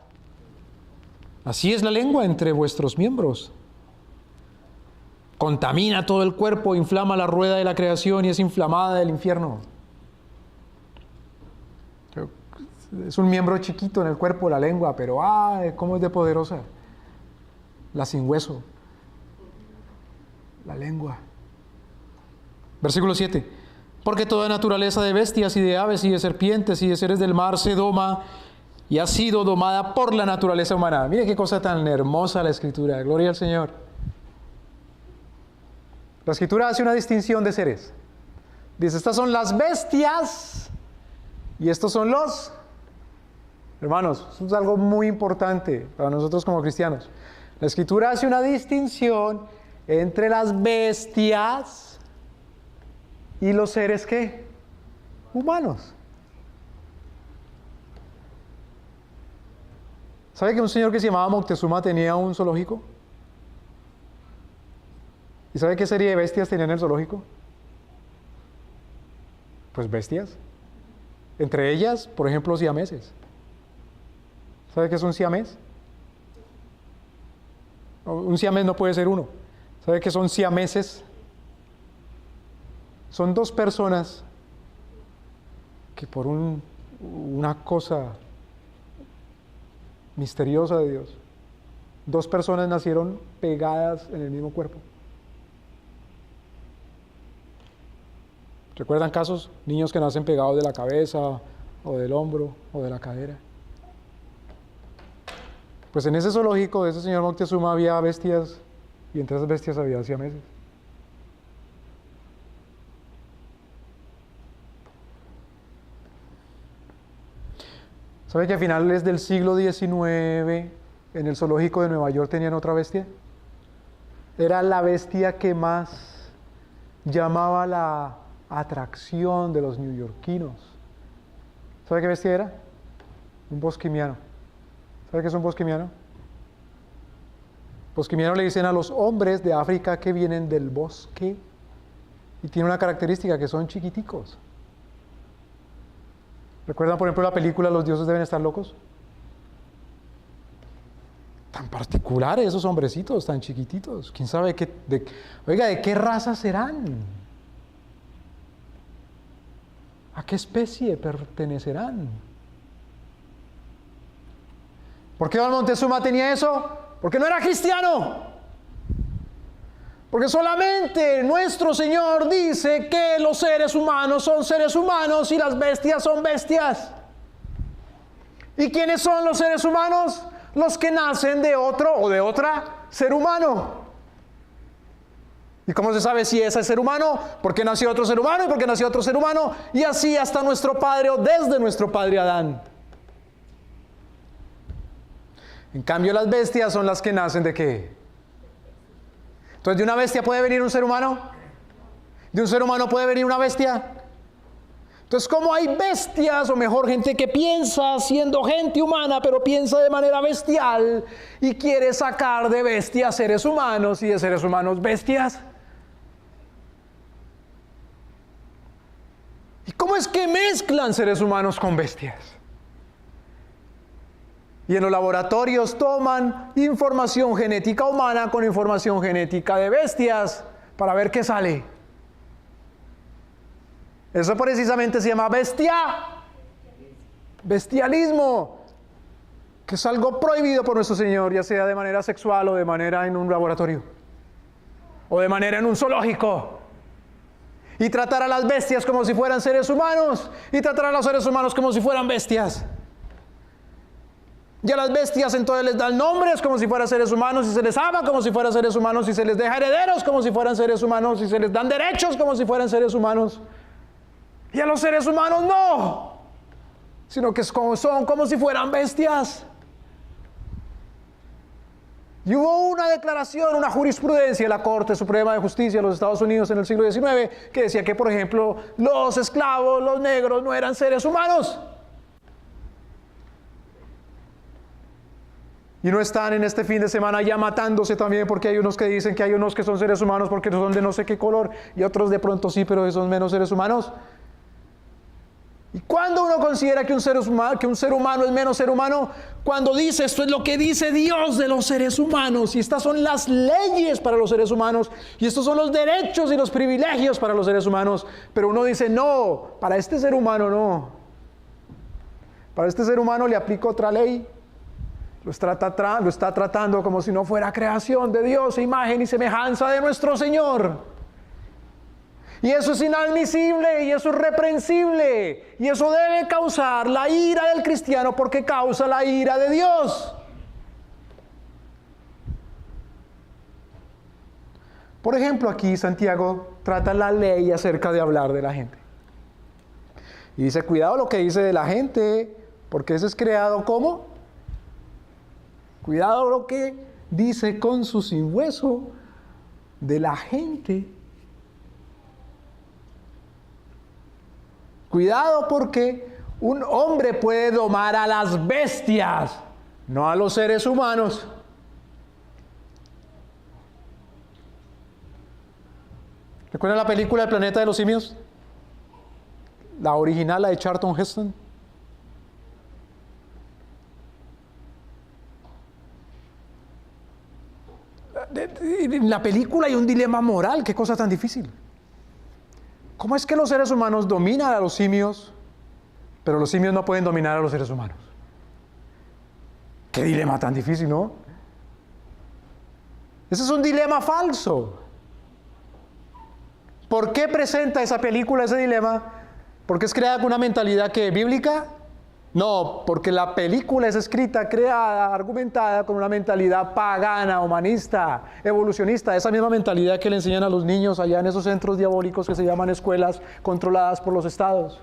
Así es la lengua entre vuestros miembros. Contamina todo el cuerpo, inflama la rueda de la creación y es inflamada del infierno. Es un miembro chiquito en el cuerpo, la lengua, pero cómo es de poderosa. La sin hueso. La lengua. Versículo 7. Porque toda naturaleza de bestias y de aves y de serpientes y de seres del mar se doma y ha sido domada por la naturaleza humana. Mire qué cosa tan hermosa la Escritura. Gloria al Señor. La Escritura hace una distinción de seres. Dice, estas son las bestias y estos son los... Hermanos, eso es algo muy importante para nosotros como cristianos. La Escritura hace una distinción entre las bestias y los seres, ¿qué? Humanos. ¿Sabe que un señor que se llamaba Moctezuma tenía un zoológico? ¿Y sabe qué serie de bestias tenía en el zoológico? Pues bestias. Entre ellas, por ejemplo, siameses. ¿Sabe qué es un siamés? Un siamés no puede ser uno. ¿Sabe qué son siameses? Son dos personas que por una cosa misteriosa de Dios, dos personas nacieron pegadas en el mismo cuerpo. ¿Recuerdan casos? Niños que nacen pegados de la cabeza, o del hombro, o de la cadera. Pues en ese zoológico de ese señor Moctezuma había bestias, y entre esas bestias había siameses. ¿Sabe que a finales del siglo XIX en el zoológico de Nueva York tenían otra bestia? Era la bestia que más llamaba la atracción de los neoyorquinos. ¿Sabe qué bestia era? Un bosquimiano. ¿Sabe qué es un bosquimiano? Bosquimiano le dicen a los hombres de África que vienen del bosque y tiene una característica que son chiquiticos. ¿Recuerdan, por ejemplo, la película Los dioses deben estar locos? Tan particulares esos hombrecitos, tan chiquititos. ¿Quién sabe ¿de qué raza serán? ¿A qué especie pertenecerán? ¿Por qué Don Montezuma tenía eso? Porque no era cristiano. Porque solamente nuestro Señor dice que los seres humanos son seres humanos y las bestias son bestias. ¿Y quiénes son los seres humanos? Los que nacen de otro o de otra ser humano. ¿Y cómo se sabe si ese es ser humano? Porque nació otro ser humano y porque nació otro ser humano. Y así hasta nuestro padre o desde nuestro padre Adán. En cambio las bestias son las que nacen ¿de qué? Entonces, ¿de una bestia puede venir un ser humano? ¿De un ser humano puede venir una bestia? Entonces, ¿cómo hay bestias, o mejor, gente que piensa siendo gente humana, pero piensa de manera bestial y quiere sacar de bestias seres humanos y de seres humanos bestias? ¿Y cómo es que mezclan seres humanos con bestias? Y en los laboratorios toman información genética humana con información genética de bestias para ver qué sale. Eso precisamente se llama bestialismo, que es algo prohibido por nuestro Señor, ya sea de manera sexual o de manera en un laboratorio, o de manera en un zoológico. Y tratar a las bestias como si fueran seres humanos, y tratar a los seres humanos como si fueran bestias. Y a las bestias entonces les dan nombres como si fueran seres humanos, y se les ama como si fueran seres humanos, y se les deja herederos como si fueran seres humanos, y se les dan derechos como si fueran seres humanos. Y a los seres humanos no, sino que son como si fueran bestias. Y hubo una declaración, una jurisprudencia de la Corte Suprema de Justicia de los Estados Unidos en el siglo XIX que decía que, por ejemplo, los esclavos, los negros, no eran seres humanos. Y no están en este fin de semana ya matándose también porque hay unos que dicen que hay unos que son seres humanos porque son de no sé qué color y otros de pronto sí, pero son menos seres humanos. ¿Y cuándo uno considera que un ser humano es menos ser humano? Cuando dice esto es lo que dice Dios de los seres humanos y estas son las leyes para los seres humanos y estos son los derechos y los privilegios para los seres humanos. Pero uno dice no, para este ser humano no. Para este ser humano le aplico otra ley. Lo está tratando como si no fuera creación de Dios, imagen y semejanza de nuestro Señor. Y eso es inadmisible y eso es reprensible. Y eso debe causar la ira del cristiano porque causa la ira de Dios. Por ejemplo, aquí Santiago trata la ley acerca de hablar de la gente. Y dice, cuidado lo que dice de la gente, porque ese es creado ¿cómo? Cuidado lo que dice con su sin hueso de la gente. Cuidado porque un hombre puede domar a las bestias, no a los seres humanos. ¿Recuerdan la película El planeta de los simios? La original, la de Charlton Heston. En la película hay un dilema moral, qué cosa tan difícil. ¿Cómo es que los seres humanos dominan a los simios, pero los simios no pueden dominar a los seres humanos? Qué dilema tan difícil, ¿no? Ese es un dilema falso. ¿Por qué presenta esa película ese dilema? ¿Porque es creada con una mentalidad que bíblica? No, porque la película es escrita, creada, argumentada con una mentalidad pagana, humanista, evolucionista, esa misma mentalidad que le enseñan a los niños allá en esos centros diabólicos que se llaman escuelas controladas por los estados.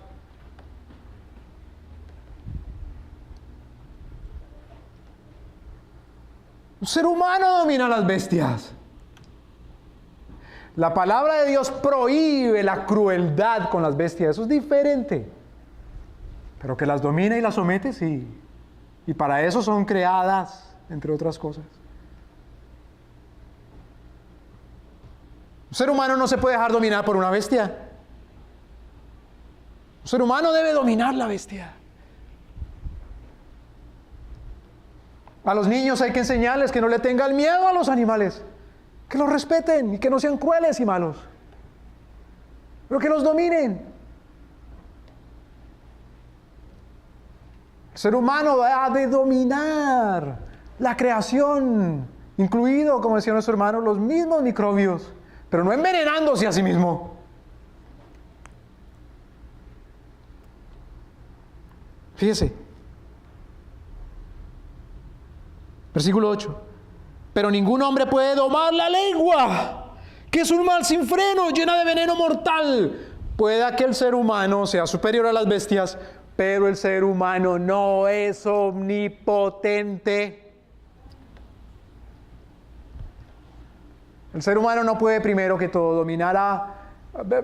Un ser humano domina a las bestias. La palabra de Dios prohíbe la crueldad con las bestias, eso es diferente. Pero que las domina y las somete, sí. Y para eso son creadas, entre otras cosas. Un ser humano no se puede dejar dominar por una bestia. Un ser humano debe dominar la bestia. A los niños hay que enseñarles que no le tengan miedo a los animales, que los respeten y que no sean crueles y malos, pero que los dominen. ser humano ha de dominar la creación, incluido, como decía nuestro hermano, los mismos microbios, pero no envenenándose a sí mismo. Fíjese. Versículo 8. Pero ningún hombre puede domar la lengua, que es un mal sin freno, llena de veneno mortal. Pueda que el ser humano sea superior a las bestias, pero el ser humano no es omnipotente. El ser humano no puede, primero que todo,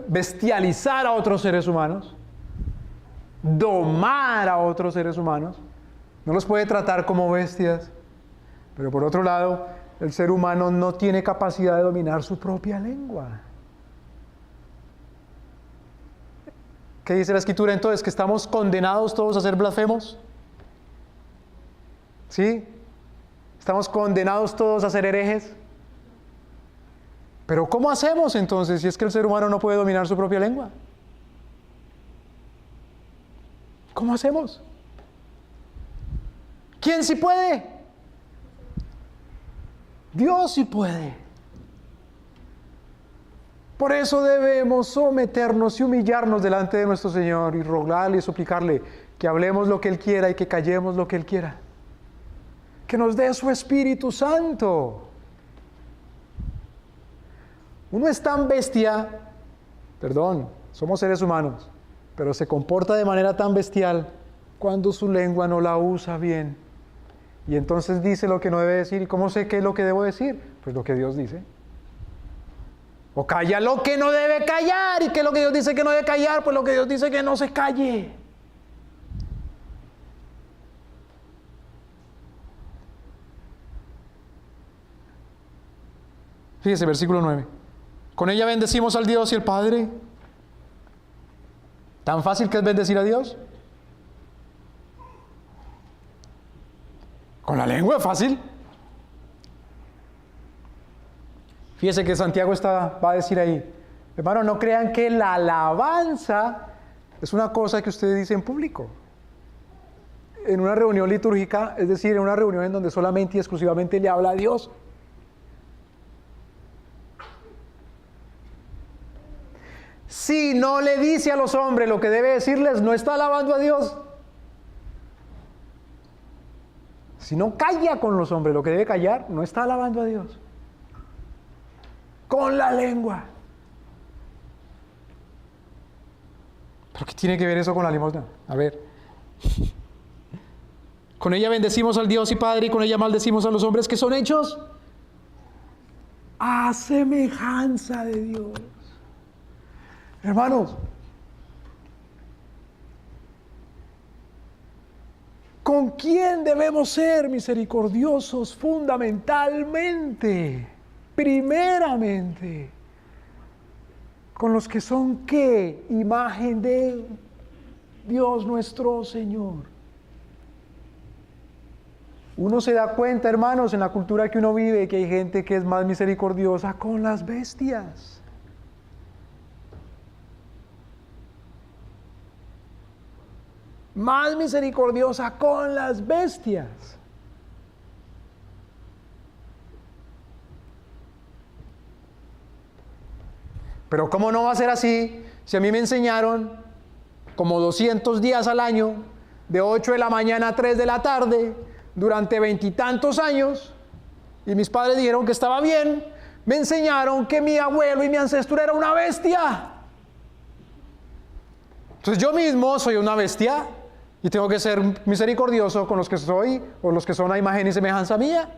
bestializar a otros seres humanos, domar a otros seres humanos. No los puede tratar como bestias. Pero por otro lado, el ser humano no tiene capacidad de dominar su propia lengua. ¿Qué dice la Escritura entonces? ¿Que estamos condenados todos a ser blasfemos? ¿Sí? ¿Estamos condenados todos a ser herejes? Pero ¿cómo hacemos entonces si es que el ser humano no puede dominar su propia lengua? ¿Cómo hacemos? ¿Quién sí puede? Dios sí puede. Por eso debemos someternos y humillarnos delante de nuestro Señor y rogarle y suplicarle que hablemos lo que Él quiera y que callemos lo que Él quiera. Que nos dé su Espíritu Santo. Uno es tan bestia, somos seres humanos, pero se comporta de manera tan bestial cuando su lengua no la usa bien. Y entonces dice lo que no debe decir. ¿Y cómo sé qué es lo que debo decir? Pues lo que Dios dice. O calla lo que no debe callar. ¿Y qué es lo que Dios dice que no debe callar? Pues lo que Dios dice que no se calle. Fíjese, versículo 9. Con ella bendecimos al Dios y al Padre. ¿Tan fácil que es bendecir a Dios? ¿Con la lengua es fácil? Fíjese que Santiago va a decir ahí, hermano, no crean que la alabanza es una cosa que usted dice en público. En una reunión litúrgica, es decir, en una reunión en donde solamente y exclusivamente le habla a Dios. Si no le dice a los hombres lo que debe decirles, no está alabando a Dios. Si no calla con los hombres lo que debe callar, no está alabando a Dios. Con la lengua. ¿Pero qué tiene que ver eso con la limosna? A ver. Con ella bendecimos al Dios y Padre, y con ella maldecimos a los hombres que son hechos a semejanza de Dios. Hermanos, ¿con quién debemos ser misericordiosos fundamentalmente? Primeramente, con los que son ¿qué? Imagen de Dios nuestro Señor. Uno se da cuenta, hermanos, en la cultura que uno vive, que hay gente que es más misericordiosa con las bestias. Más misericordiosa con las bestias. Pero ¿cómo no va a ser así si a mí me enseñaron como 200 días al año, de 8 de la mañana a 3 de la tarde, durante 20 y tantos años, y mis padres dijeron que estaba bien, me enseñaron que mi abuelo y mi ancestro era una bestia? Entonces yo mismo soy una bestia y tengo que ser misericordioso con los que soy o los que son a imagen y semejanza mía.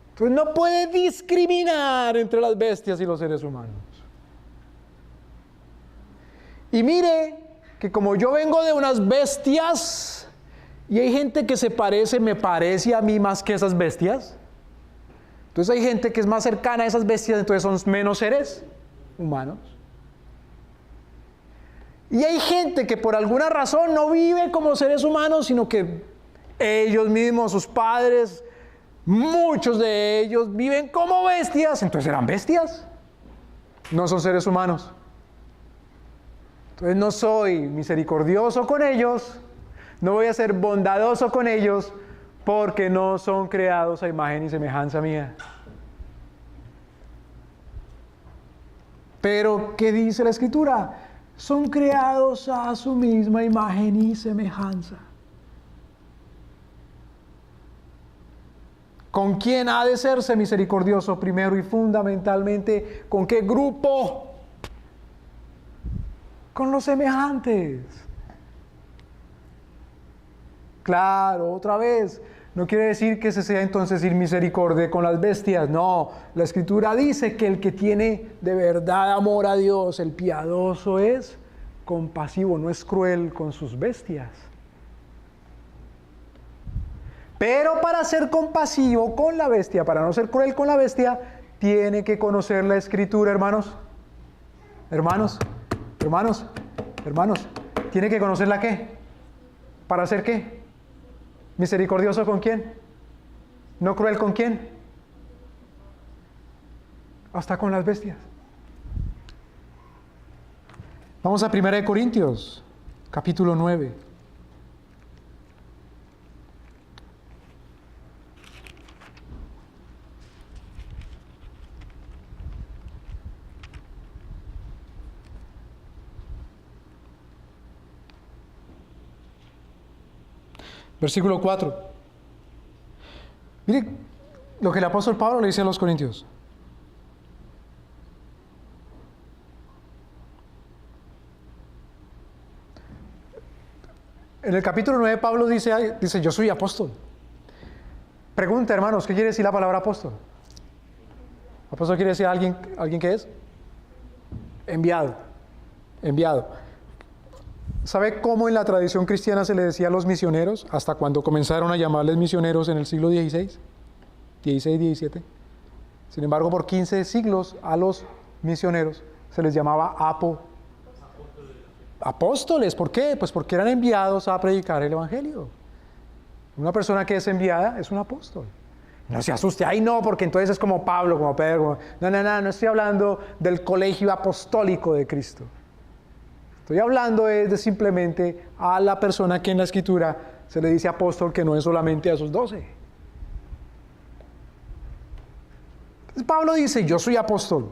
Entonces no puede discriminar entre las bestias y los seres humanos. Y mire que como yo vengo de unas bestias y hay gente que me parece a mí más que esas bestias, entonces hay gente que es más cercana a esas bestias, entonces son menos seres humanos. Y hay gente que por alguna razón no vive como seres humanos, sino que ellos mismos, sus padres, muchos de ellos viven como bestias, entonces eran bestias, no son seres humanos. Entonces no soy misericordioso con ellos, no voy a ser bondadoso con ellos, porque no son creados a imagen y semejanza mía. Pero, ¿qué dice la Escritura? Son creados a su misma imagen y semejanza. ¿Con quién ha de serse misericordioso primero y fundamentalmente? ¿Con qué grupo? Con los semejantes. Claro, otra vez, no quiere decir que se sea entonces ir misericordia con las bestias. No, la Escritura dice que el que tiene de verdad amor a Dios, el piadoso, es compasivo, no es cruel con sus bestias. Pero para ser compasivo con la bestia, para no ser cruel con la bestia, tiene que conocer la Escritura, hermanos. Hermanos, ¿tiene que conocerla qué? ¿Para hacer qué? ¿Misericordioso con quién? ¿No cruel con quién? Hasta con las bestias. Vamos a 1 Corintios, capítulo 9. Versículo 4. Mire lo que el apóstol Pablo le dice a los corintios. En el capítulo 9 Pablo dice, yo soy apóstol. Pregunta, hermanos, ¿qué quiere decir la palabra apóstol? ¿Apóstol quiere decir alguien que es? Enviado. ¿Sabe cómo en la tradición cristiana se le decía a los misioneros hasta cuando comenzaron a llamarles misioneros en el siglo XVI, XVII? Sin embargo, por 15 siglos a los misioneros se les llamaba apóstoles. ¿Por qué? Pues porque eran enviados a predicar el Evangelio. Una persona que es enviada es un apóstol. No se asuste, ay no, porque entonces es como Pablo, como Pedro. No estoy hablando del colegio apostólico de Cristo. Estoy hablando de simplemente a la persona que en la Escritura se le dice apóstol, que no es solamente a sus 12. Entonces Pablo dice, yo soy apóstol.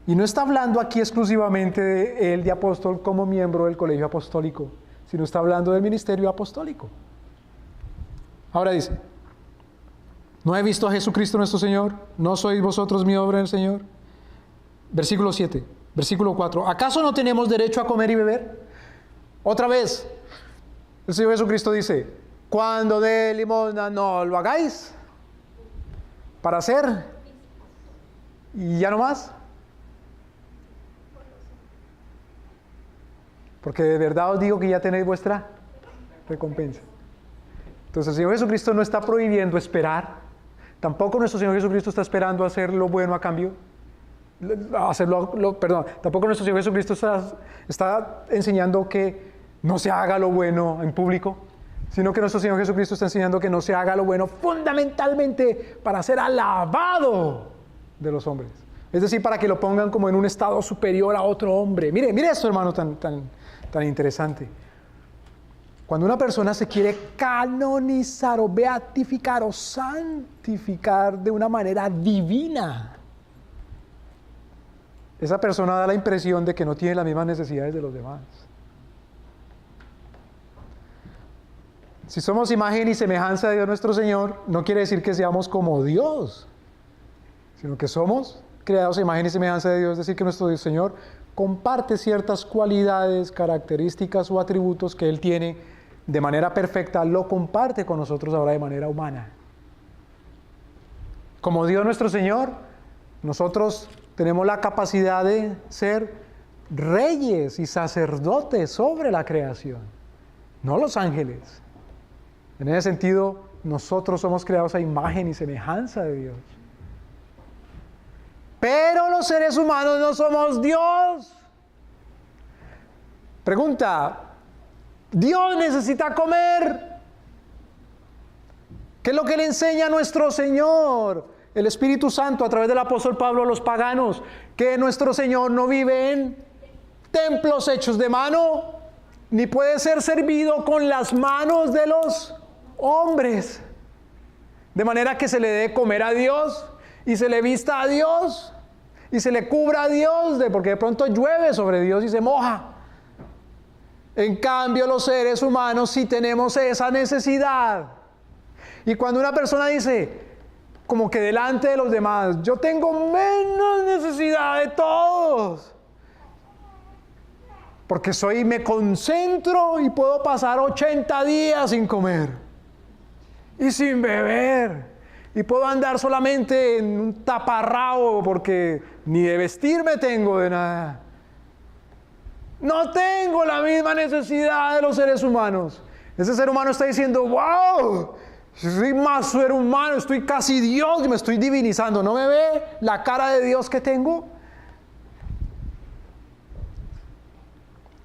Y no está hablando aquí exclusivamente de él de apóstol como miembro del colegio apostólico, sino está hablando del ministerio apostólico. Ahora dice, ¿no he visto a Jesucristo nuestro Señor? ¿No sois vosotros mi obra en el Señor? Versículo 7. Versículo 4. ¿Acaso no tenemos derecho a comer y beber? Otra vez, el Señor Jesucristo dice, cuando dé limosna no lo hagáis para hacer y ya no más. Porque de verdad os digo que ya tenéis vuestra recompensa. Entonces el Señor Jesucristo no está prohibiendo esperar. Tampoco nuestro Señor Jesucristo está esperando hacer lo bueno a cambio. Tampoco nuestro Señor Jesucristo está enseñando que no se haga lo bueno en público, sino que nuestro Señor Jesucristo está enseñando que no se haga lo bueno fundamentalmente para ser alabado de los hombres. Es decir, para que lo pongan como en un estado superior a otro hombre. Mire esto, hermano, tan interesante. Cuando una persona se quiere canonizar o beatificar o santificar de una manera divina, esa persona da la impresión de que no tiene las mismas necesidades de los demás. Si somos imagen y semejanza de Dios nuestro Señor, no quiere decir que seamos como Dios, sino que somos creados a imagen y semejanza de Dios, es decir, que nuestro Señor comparte ciertas cualidades, características o atributos que Él tiene de manera perfecta, lo comparte con nosotros ahora de manera humana. Como Dios nuestro Señor, nosotros tenemos la capacidad de ser reyes y sacerdotes sobre la creación, no los ángeles. En ese sentido, nosotros somos creados a imagen y semejanza de Dios. Pero los seres humanos no somos Dios. Pregunta, ¿Dios necesita comer? ¿Qué es lo que le enseña a nuestro Señor? El Espíritu Santo a través del apóstol Pablo a los paganos, que nuestro Señor no vive en templos hechos de mano, ni puede ser servido con las manos de los hombres. De manera que se le dé comer a Dios, y se le vista a Dios, y se le cubra a Dios, porque de pronto llueve sobre Dios y se moja. En cambio, los seres humanos sí tenemos esa necesidad. Y cuando una persona dice, como que delante de los demás, yo tengo menos necesidad de todos, porque me concentro y puedo pasar 80 días sin comer y sin beber, y puedo andar solamente en un taparrabo porque ni de vestirme tengo de nada. No tengo la misma necesidad de los seres humanos. Ese ser humano está diciendo, wow, soy más ser humano, estoy casi Dios y me estoy divinizando. ¿No me ve la cara de Dios que tengo?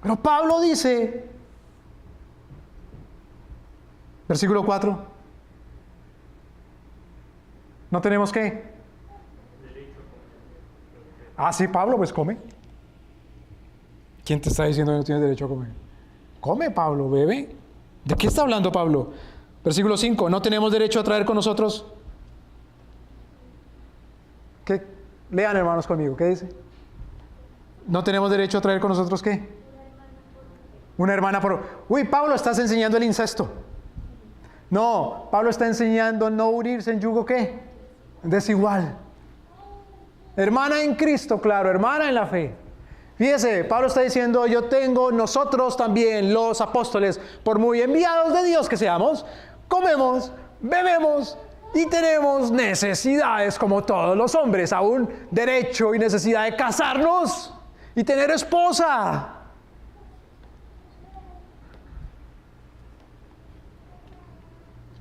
Pero Pablo dice, versículo 4, ¿no tenemos qué? Ah, sí, Pablo, pues come. ¿Quién te está diciendo que no tienes derecho a comer? Come, Pablo, bebe. ¿De qué está hablando Pablo? Versículo 5, ¿no tenemos derecho a traer con nosotros? ¿Qué? Lean, hermanos, conmigo, ¿qué dice? ¿No tenemos derecho a traer con nosotros qué? Una hermana por... Uy, Pablo, estás enseñando el incesto. No, Pablo está enseñando no unirse en yugo ¿qué? Desigual. Hermana en Cristo, claro, hermana en la fe. Fíjese, Pablo está diciendo, nosotros también, los apóstoles, por muy enviados de Dios que seamos, comemos, bebemos y tenemos necesidades como todos los hombres, aún derecho y necesidad de casarnos y tener esposa.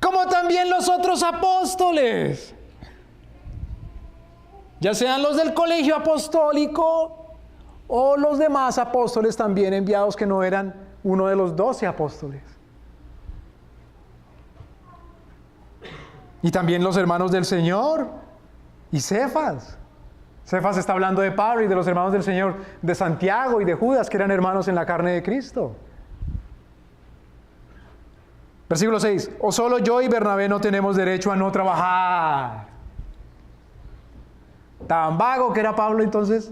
Como también los otros apóstoles, ya sean los del colegio apostólico o los demás apóstoles también enviados que no eran uno de los 12 apóstoles. Y también los hermanos del Señor y Cefas. Cefas está hablando de Pablo y de los hermanos del Señor, de Santiago y de Judas, que eran hermanos en la carne de Cristo. Versículo 6, ¿o solo yo y Bernabé no tenemos derecho a no trabajar? Tan vago que era Pablo entonces.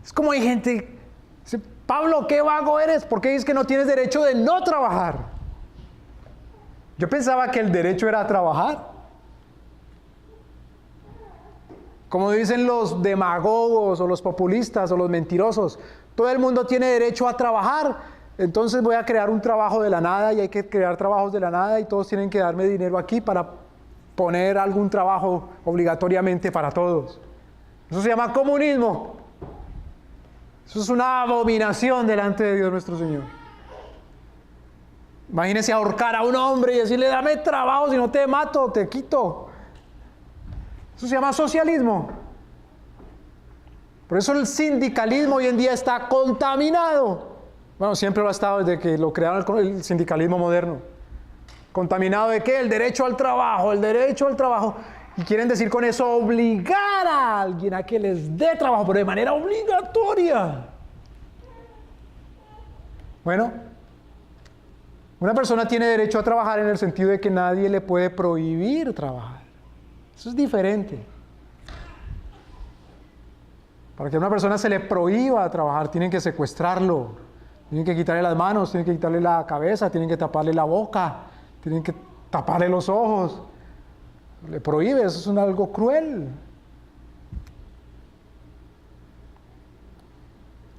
Es como hay gente, dice, Pablo, qué vago eres, ¿por qué dices que no tienes derecho de no trabajar? Yo pensaba que el derecho era a trabajar. Como dicen los demagogos o los populistas o los mentirosos, todo el mundo tiene derecho a trabajar, entonces voy a crear un trabajo de la nada y hay que crear trabajos de la nada y todos tienen que darme dinero aquí para poner algún trabajo obligatoriamente para todos. Eso se llama comunismo. Eso es una abominación delante de Dios nuestro Señor. Imagínese ahorcar a un hombre y decirle, dame trabajo, si no te mato, te quito. Eso se llama socialismo. Por eso el sindicalismo hoy en día está contaminado. Bueno, siempre lo ha estado desde que lo crearon el sindicalismo moderno. ¿Contaminado de qué? El derecho al trabajo, el derecho al trabajo. Y quieren decir con eso obligar a alguien a que les dé trabajo, pero de manera obligatoria. Bueno, una persona tiene derecho a trabajar en el sentido de que nadie le puede prohibir trabajar. Eso es diferente. Para que a una persona se le prohíba trabajar, tienen que secuestrarlo, tienen que quitarle las manos, tienen que quitarle la cabeza, tienen que taparle la boca, tienen que taparle los ojos. Le prohíbe, eso es algo cruel.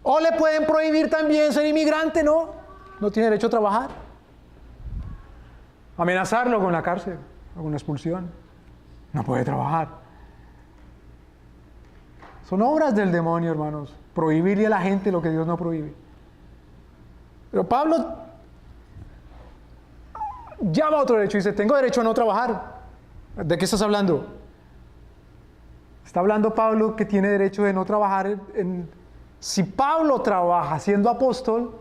O le pueden prohibir también ser inmigrante, ¿no? No tiene derecho a trabajar. Amenazarlo con la cárcel, o con la expulsión. No puede trabajar. Son obras del demonio, hermanos. Prohibirle a la gente lo que Dios no prohíbe. Pero Pablo llama a otro derecho y dice, tengo derecho a no trabajar. ¿De qué estás hablando? Está hablando Pablo que tiene derecho de no trabajar si Pablo trabaja siendo apóstol,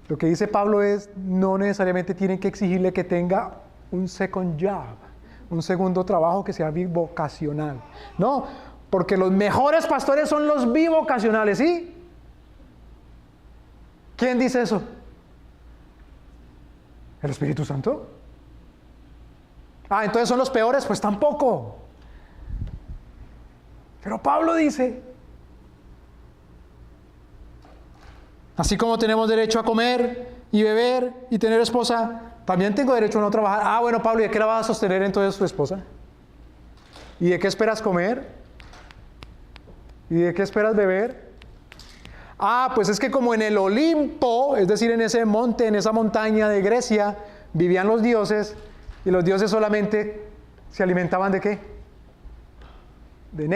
lo que dice Pablo es, no necesariamente tienen que exigirle que tenga un second job, un segundo trabajo que sea vocacional. No, Porque los mejores pastores son los bivocacionales, ¿sí? ¿Quién dice eso? ¿El Espíritu Santo? Entonces son los peores, pues tampoco. Pero Pablo dice, así como tenemos derecho a comer y beber y tener esposa, también tengo derecho a no trabajar. Bueno, Pablo, ¿y de qué la vas a sostener entonces tu esposa? ¿Y de qué esperas comer? ¿Y de qué esperas beber? Pues es que como en el Olimpo, es decir, en ese monte, en esa montaña de Grecia, vivían los dioses, y los dioses solamente se alimentaban ¿de qué? De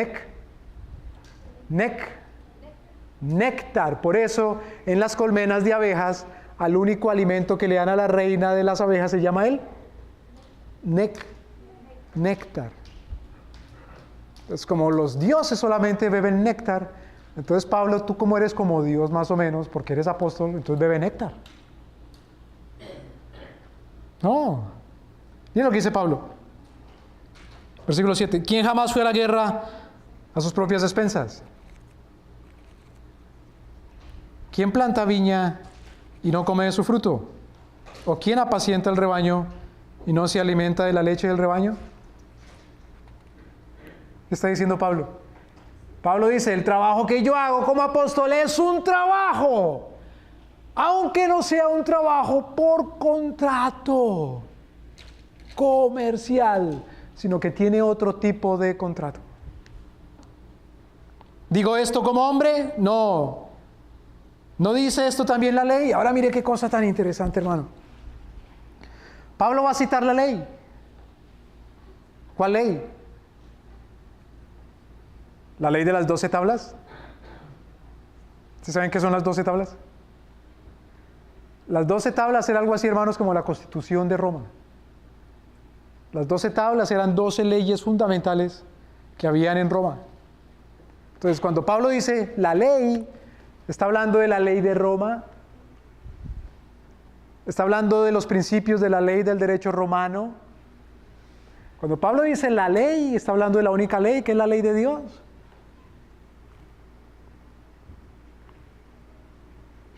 néctar. Por eso, en las colmenas de abejas, al único alimento que le dan a la reina de las abejas se llama el néctar. Entonces, como los dioses solamente beben néctar, entonces Pablo, tú como eres como Dios más o menos, porque eres apóstol, entonces bebe néctar. No. Miren lo que dice Pablo. Versículo 7. ¿Quién jamás fue a la guerra a sus propias expensas? ¿Quién planta viña y no come de su fruto? ¿O quién apacienta el rebaño y no se alimenta de la leche del rebaño? ¿Qué está diciendo Pablo? Pablo dice, el trabajo que yo hago como apóstol es un trabajo, aunque no sea un trabajo por contrato comercial, sino que tiene otro tipo de contrato. ¿Digo esto como hombre? No. ¿No dice esto también la ley? Ahora mire qué cosa tan interesante, hermano. Pablo va a citar la ley. ¿Cuál ley? ¿La ley de las 12 tablas? ¿Ustedes saben qué son las 12 tablas? Las 12 tablas eran algo así, hermanos, como la Constitución de Roma. Las 12 tablas eran 12 leyes fundamentales que habían en Roma. Entonces, cuando Pablo dice la ley, está hablando de la ley de Roma, está hablando de los principios de la ley del derecho romano. Cuando Pablo dice la ley, está hablando de la única ley, que es la ley de Dios.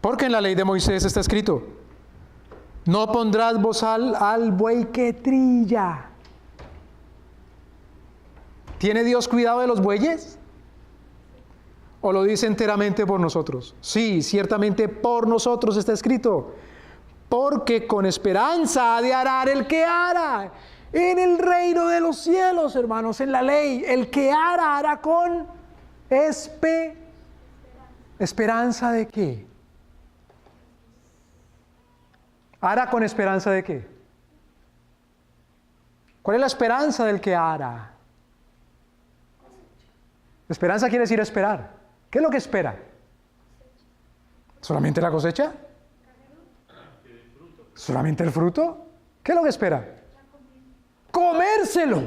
Porque en la ley de Moisés está escrito, no pondrás bozal al buey que trilla. ¿Tiene Dios cuidado de los bueyes? ¿O lo dice enteramente por nosotros? Sí, ciertamente por nosotros está escrito. Porque con esperanza ha de arar el que ara. En el reino de los cielos, hermanos, en la ley, el que ara, hará con esperanza de qué. ¿Ara con esperanza de qué? ¿Cuál es la esperanza del que ara? Esperanza quiere decir esperar. ¿Qué es lo que espera? ¿Solamente la cosecha? ¿Solamente el fruto? ¿Qué es lo que espera? Comérselo.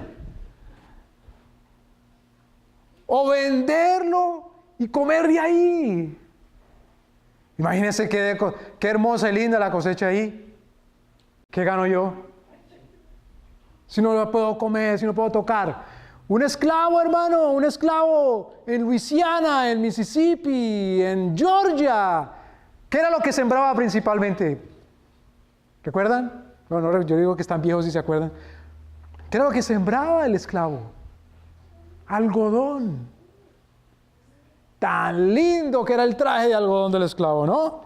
O venderlo y comer de ahí. Imagínense qué hermosa y linda la cosecha ahí. ¿Qué gano yo? Si no lo puedo comer, si no puedo tocar. Un esclavo, hermano, un esclavo en Luisiana, en Mississippi, en Georgia. ¿Qué era lo que sembraba principalmente? ¿Recuerdan? Bueno, yo digo que están viejos y se acuerdan. ¿Qué era lo que sembraba el esclavo? Algodón. Tan lindo que era el traje de algodón del esclavo, ¿no?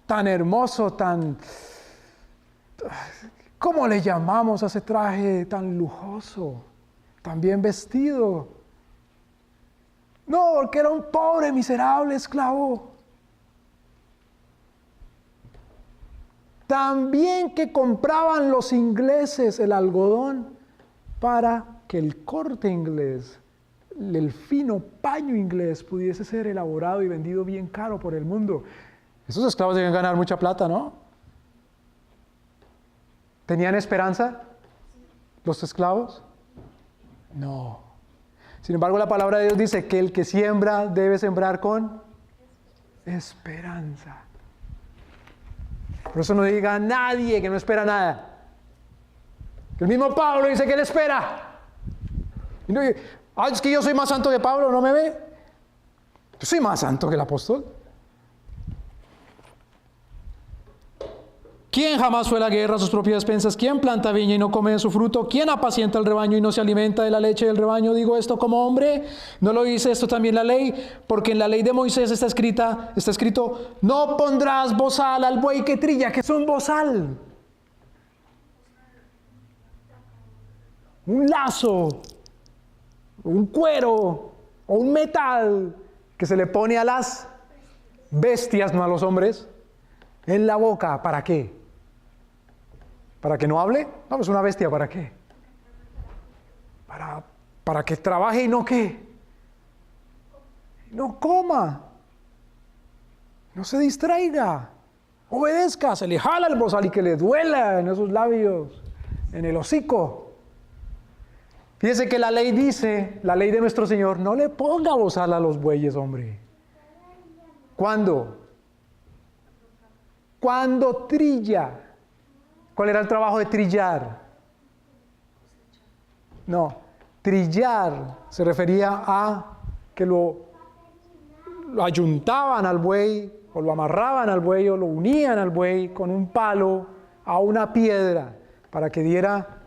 Tan hermoso, tan... ¿Cómo le llamamos a ese traje tan lujoso? Tan bien vestido. No, porque era un pobre, miserable esclavo. También que compraban los ingleses el algodón para que el corte inglés, el fino paño inglés pudiese ser elaborado y vendido bien caro por el mundo. Esos esclavos deben ganar mucha plata, ¿no? ¿Tenían esperanza los esclavos? No. Sin embargo, la palabra de Dios dice que el que siembra debe sembrar con esperanza. Por eso no diga a nadie que no espera nada. El mismo Pablo dice que él espera. Y no, Ay, es que yo soy más santo que Pablo, ¿no me ve? Yo soy más santo que el apóstol. ¿Quién jamás fue a la guerra a sus propias expensas? ¿Quién planta viña y no come de su fruto? ¿Quién apacienta el rebaño y no se alimenta de la leche del rebaño? Digo esto como hombre. ¿No lo dice esto también la ley? Porque en la ley de Moisés está escrito, no pondrás bozal al buey que trilla. ¿Qué es un bozal? Un lazo, un cuero o un metal que se le pone a las bestias, no a los hombres, en la boca. ¿Para qué? ¿Para que no hable? No, pues una bestia, ¿para qué? Para que trabaje y no qué. No coma. No se distraiga. Obedezca, se le jala el bozal y que le duela en esos labios, en el hocico. Fíjese que la ley dice, la ley de nuestro Señor, no le ponga bozal a los bueyes, hombre. ¿Cuándo? Cuando trilla. ¿Cuál era el trabajo de trillar? No, trillar se refería a que lo ayuntaban al buey, o lo amarraban al buey, o lo unían al buey con un palo a una piedra, para que diera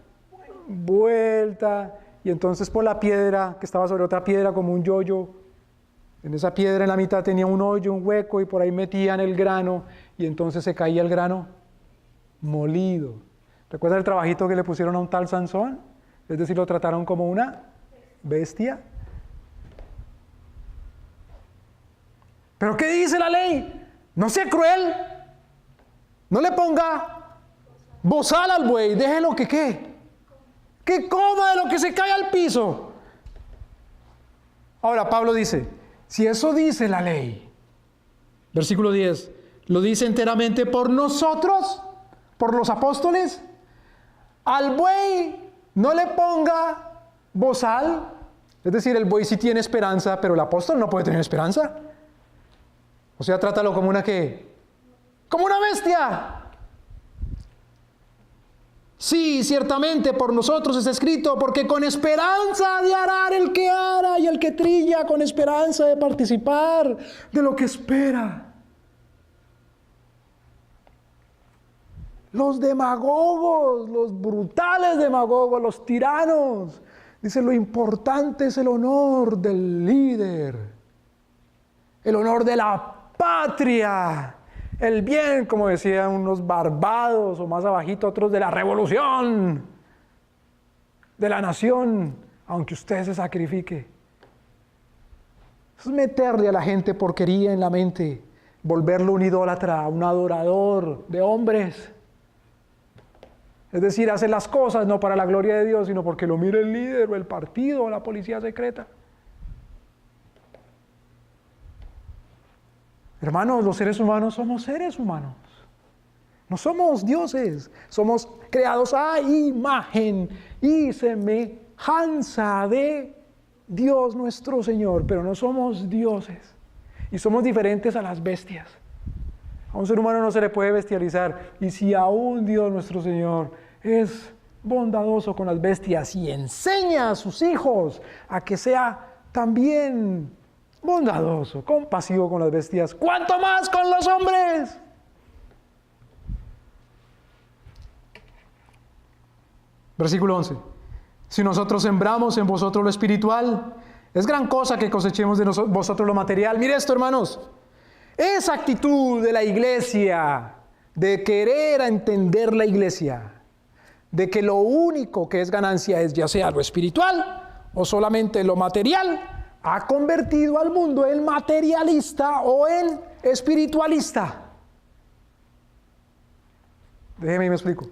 vuelta, y entonces por la piedra, que estaba sobre otra piedra como un yoyo, en esa piedra en la mitad tenía un hoyo, un hueco, y por ahí metían el grano, y entonces se caía el grano molido. ¿Recuerda el trabajito que le pusieron a un tal Sansón? Es decir, lo trataron como una bestia. ¿Pero qué dice la ley? No sea cruel. No le ponga bozal al buey. Déjelo que ¿qué? Que coma de lo que se cae al piso. Ahora Pablo dice, si eso dice la ley, versículo 10, lo dice enteramente por nosotros, por los apóstoles. Al buey no le ponga bozal. Es decir, el buey sí tiene esperanza, pero el apóstol no puede tener esperanza. O sea, trátalo como una ¿qué? Como una bestia. Sí, ciertamente por nosotros está escrito, porque con esperanza de arar el que ara y el que trilla, con esperanza de participar de lo que espera. Los demagogos, los brutales demagogos, los tiranos, dicen lo importante es el honor del líder, el honor de la patria, el bien, como decían unos barbados o más abajito otros, de la revolución, de la nación, aunque usted se sacrifique. Es meterle a la gente porquería en la mente, volverlo un idólatra, un adorador de hombres. Es decir, hace las cosas no para la gloria de Dios, sino porque lo mire el líder o el partido o la policía secreta. Hermanos, los seres humanos somos seres humanos. No somos dioses. Somos creados a imagen y semejanza de Dios nuestro Señor, pero no somos dioses. Y somos diferentes a las bestias. A un ser humano no se le puede bestializar. Y si aún Dios nuestro Señor es bondadoso con las bestias y enseña a sus hijos a que sea también bondadoso, compasivo con las bestias, ¿cuánto más con los hombres? Versículo 11. Si nosotros sembramos en vosotros lo espiritual, es gran cosa que cosechemos de vosotros lo material. Mire esto, hermanos. Esa actitud de la iglesia, de querer entender la iglesia, de que lo único que es ganancia es ya sea lo espiritual o solamente lo material, ha convertido al mundo en materialista o en espiritualista. Déjeme y me explico.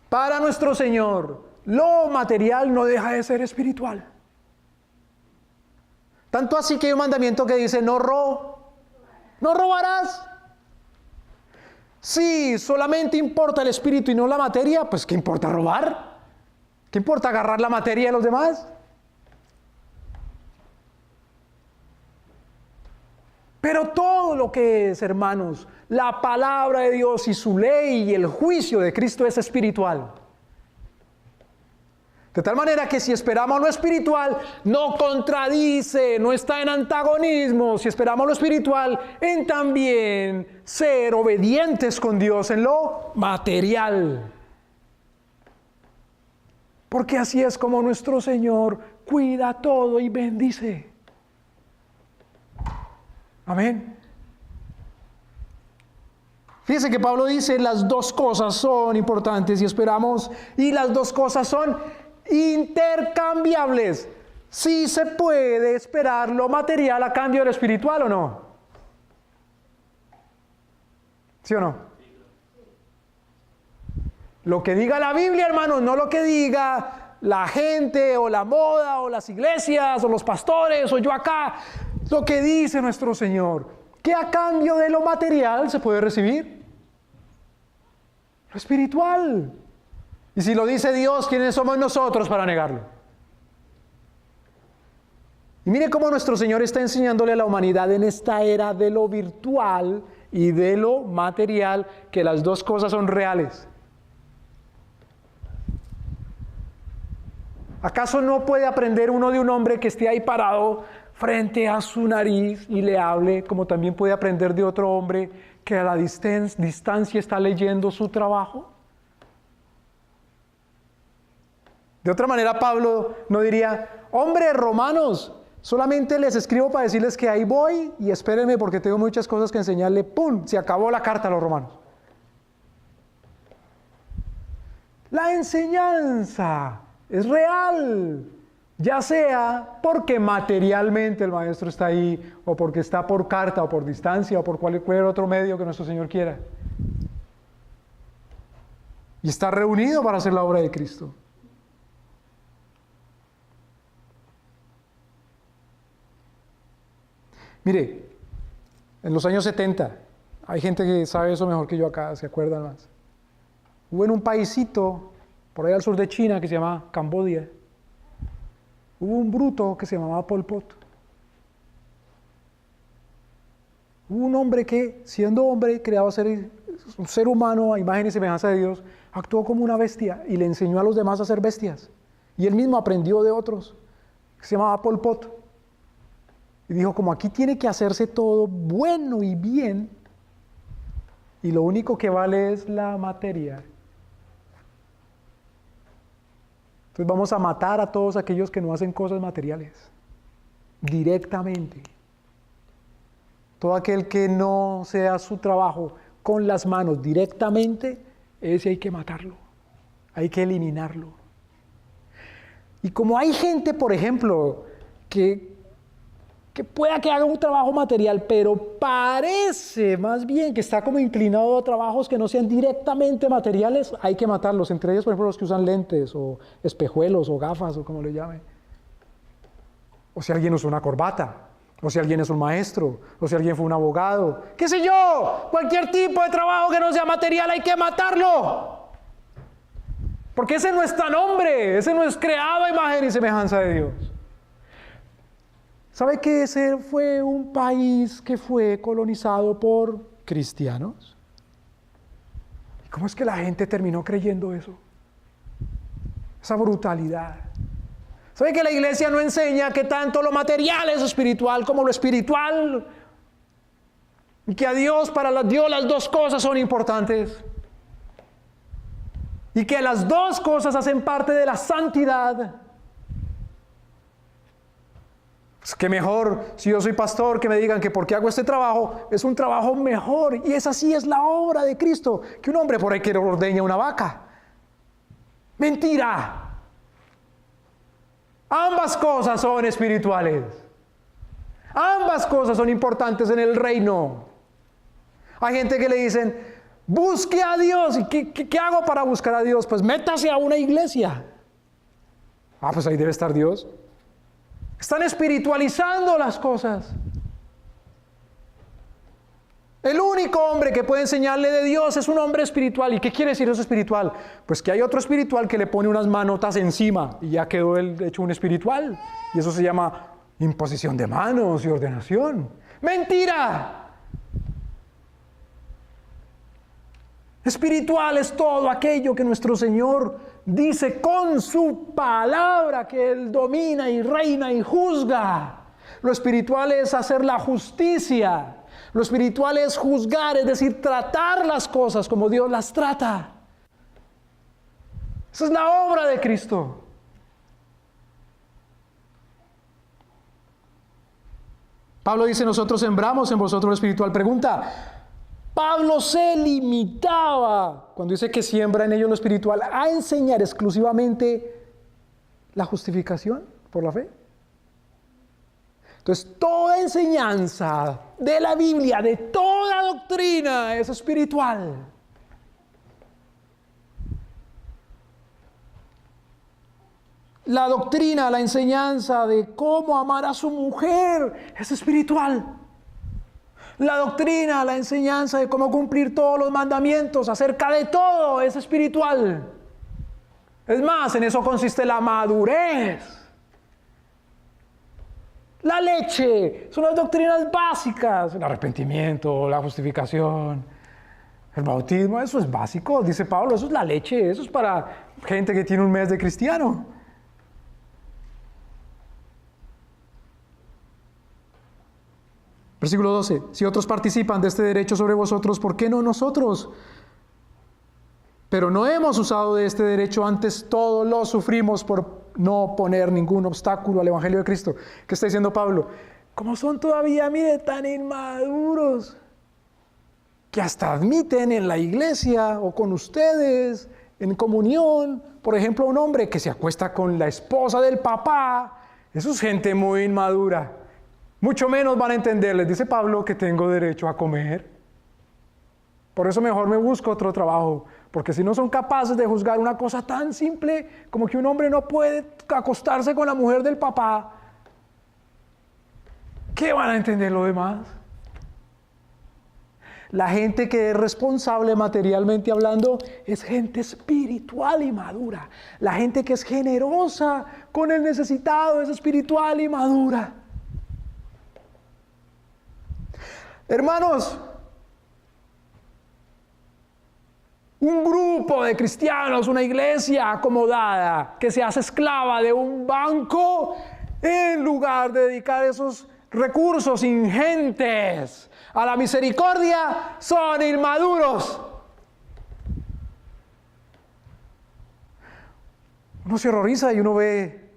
Para nuestro Señor, lo material no deja de ser espiritual. Tanto así que hay un mandamiento que dice, no robarás. Si solamente importa el espíritu y no la materia, pues ¿qué importa robar? ¿Qué importa agarrar la materia de los demás? Pero todo lo que es, hermanos, la palabra de Dios y su ley y el juicio de Cristo es espiritual. De tal manera que si esperamos lo espiritual, no contradice, no está en antagonismo. Si esperamos lo espiritual, en también ser obedientes con Dios en lo material. Porque así es como nuestro Señor cuida todo y bendice. Amén. Fíjense que Pablo dice, las dos cosas son importantes y esperamos, y las dos cosas son intercambiables. Sí se puede esperar lo material a cambio de lo espiritual, ¿o no? ¿Sí o no? Lo que diga la Biblia, hermanos, no lo que diga la gente, o la moda, o las iglesias, o los pastores, o yo acá. Lo que dice nuestro Señor, que a cambio de lo material se puede recibir lo espiritual. Y si lo dice Dios, ¿quiénes somos nosotros para negarlo? Y mire cómo nuestro Señor está enseñándole a la humanidad en esta era de lo virtual y de lo material, que las dos cosas son reales. ¿Acaso no puede aprender uno de un hombre que esté ahí parado frente a su nariz y le hable, como también puede aprender de otro hombre que a la distancia está leyendo su trabajo? De otra manera, Pablo no diría, hombres romanos, solamente les escribo para decirles que ahí voy y espérenme porque tengo muchas cosas que enseñarle. ¡Pum! Se acabó la carta a los romanos. La enseñanza es real, ya sea porque materialmente el maestro está ahí, o porque está por carta, o por distancia, o por cualquier otro medio que nuestro Señor quiera. Y está reunido para hacer la obra de Cristo. Mire, en los años 70, hay gente que sabe eso mejor que yo acá, se acuerdan más. Hubo en un paisito, por ahí al sur de China, que se llama Camboya, hubo un bruto que se llamaba Pol Pot. Hubo un hombre que, siendo hombre, creado a ser un ser humano a imagen y semejanza de Dios, actuó como una bestia y le enseñó a los demás a ser bestias. Y él mismo aprendió de otros, que se llamaba Pol Pot. Y dijo, como aquí tiene que hacerse todo bueno y bien, y lo único que vale es la materia. Entonces vamos a matar a todos aquellos que no hacen cosas materiales, directamente. Todo aquel que no sea su trabajo con las manos directamente, ese hay que matarlo, hay que eliminarlo. Y como hay gente, por ejemplo, que pueda que haga un trabajo material, pero parece más bien que está como inclinado a trabajos que no sean directamente materiales, hay que matarlos. Entre ellos, por ejemplo, los que usan lentes, o espejuelos, o gafas, o como le llamen. O si alguien usa una corbata, o si alguien es un maestro, o si alguien fue un abogado. ¡Qué sé yo! Cualquier tipo de trabajo que no sea material hay que matarlo. Porque ese no es tan hombre, ese no es creado a imagen y semejanza de Dios. ¿Sabe que ese fue un país que fue colonizado por cristianos? ¿Y cómo es que la gente terminó creyendo eso? Esa brutalidad. ¿Sabe que la iglesia no enseña que tanto lo material es espiritual como lo espiritual? Y que a Dios, para Dios las dos cosas son importantes. Y que las dos cosas hacen parte de la santidad. Es que mejor, si yo soy pastor, que me digan que porque hago este trabajo, es un trabajo mejor. Y esa sí es la obra de Cristo, que un hombre por ahí que ordeña una vaca. ¡Mentira! Ambas cosas son espirituales. Ambas cosas son importantes en el reino. Hay gente que le dicen, busque a Dios. ¿Y qué hago para buscar a Dios? Pues métase a una iglesia. Ah, pues ahí debe estar Dios. Están espiritualizando las cosas. El único hombre que puede enseñarle de Dios es un hombre espiritual. ¿Y qué quiere decir eso espiritual? Pues que hay otro espiritual que le pone unas manotas encima y ya quedó él hecho un espiritual. Y eso se llama imposición de manos y ordenación. ¡Mentira! Espiritual es todo aquello que nuestro Señor dice con su palabra que Él domina y reina y juzga. Lo espiritual es hacer la justicia. Lo espiritual es juzgar, es decir, tratar las cosas como Dios las trata. Esa es la obra de Cristo. Pablo dice, nosotros sembramos en vosotros lo espiritual. Pregunta, Pablo se limitaba, cuando dice que siembra en ellos lo espiritual, a enseñar exclusivamente la justificación por la fe. Entonces, toda enseñanza de la Biblia, de toda doctrina, es espiritual. La doctrina, la enseñanza de cómo amar a su mujer es espiritual. La doctrina, la enseñanza de cómo cumplir todos los mandamientos acerca de todo es espiritual. Es más, en eso consiste la madurez. La leche son las doctrinas básicas, el arrepentimiento, la justificación, el bautismo, eso es básico, dice Pablo, eso es la leche, eso es para gente que tiene un mes de cristiano. Versículo 12, si otros participan de este derecho sobre vosotros, ¿por qué no nosotros? Pero no hemos usado de este derecho, antes todo lo sufrimos por no poner ningún obstáculo al Evangelio de Cristo. ¿Qué está diciendo Pablo? Como son todavía, mire, tan inmaduros, que hasta admiten en la iglesia o con ustedes, en comunión, por ejemplo, un hombre que se acuesta con la esposa del papá, eso es gente muy inmadura. Mucho menos van a entender, les dice Pablo, que tengo derecho a comer. Por eso mejor me busco otro trabajo, porque si no son capaces de juzgar una cosa tan simple como que un hombre no puede acostarse con la mujer del papá, ¿qué van a entender lo demás? La gente que es responsable materialmente hablando es gente espiritual y madura. La gente que es generosa con el necesitado es espiritual y madura. Hermanos, un grupo de cristianos, una iglesia acomodada que se hace esclava de un banco en lugar de dedicar esos recursos ingentes a la misericordia, son inmaduros. Uno se horroriza y uno dice,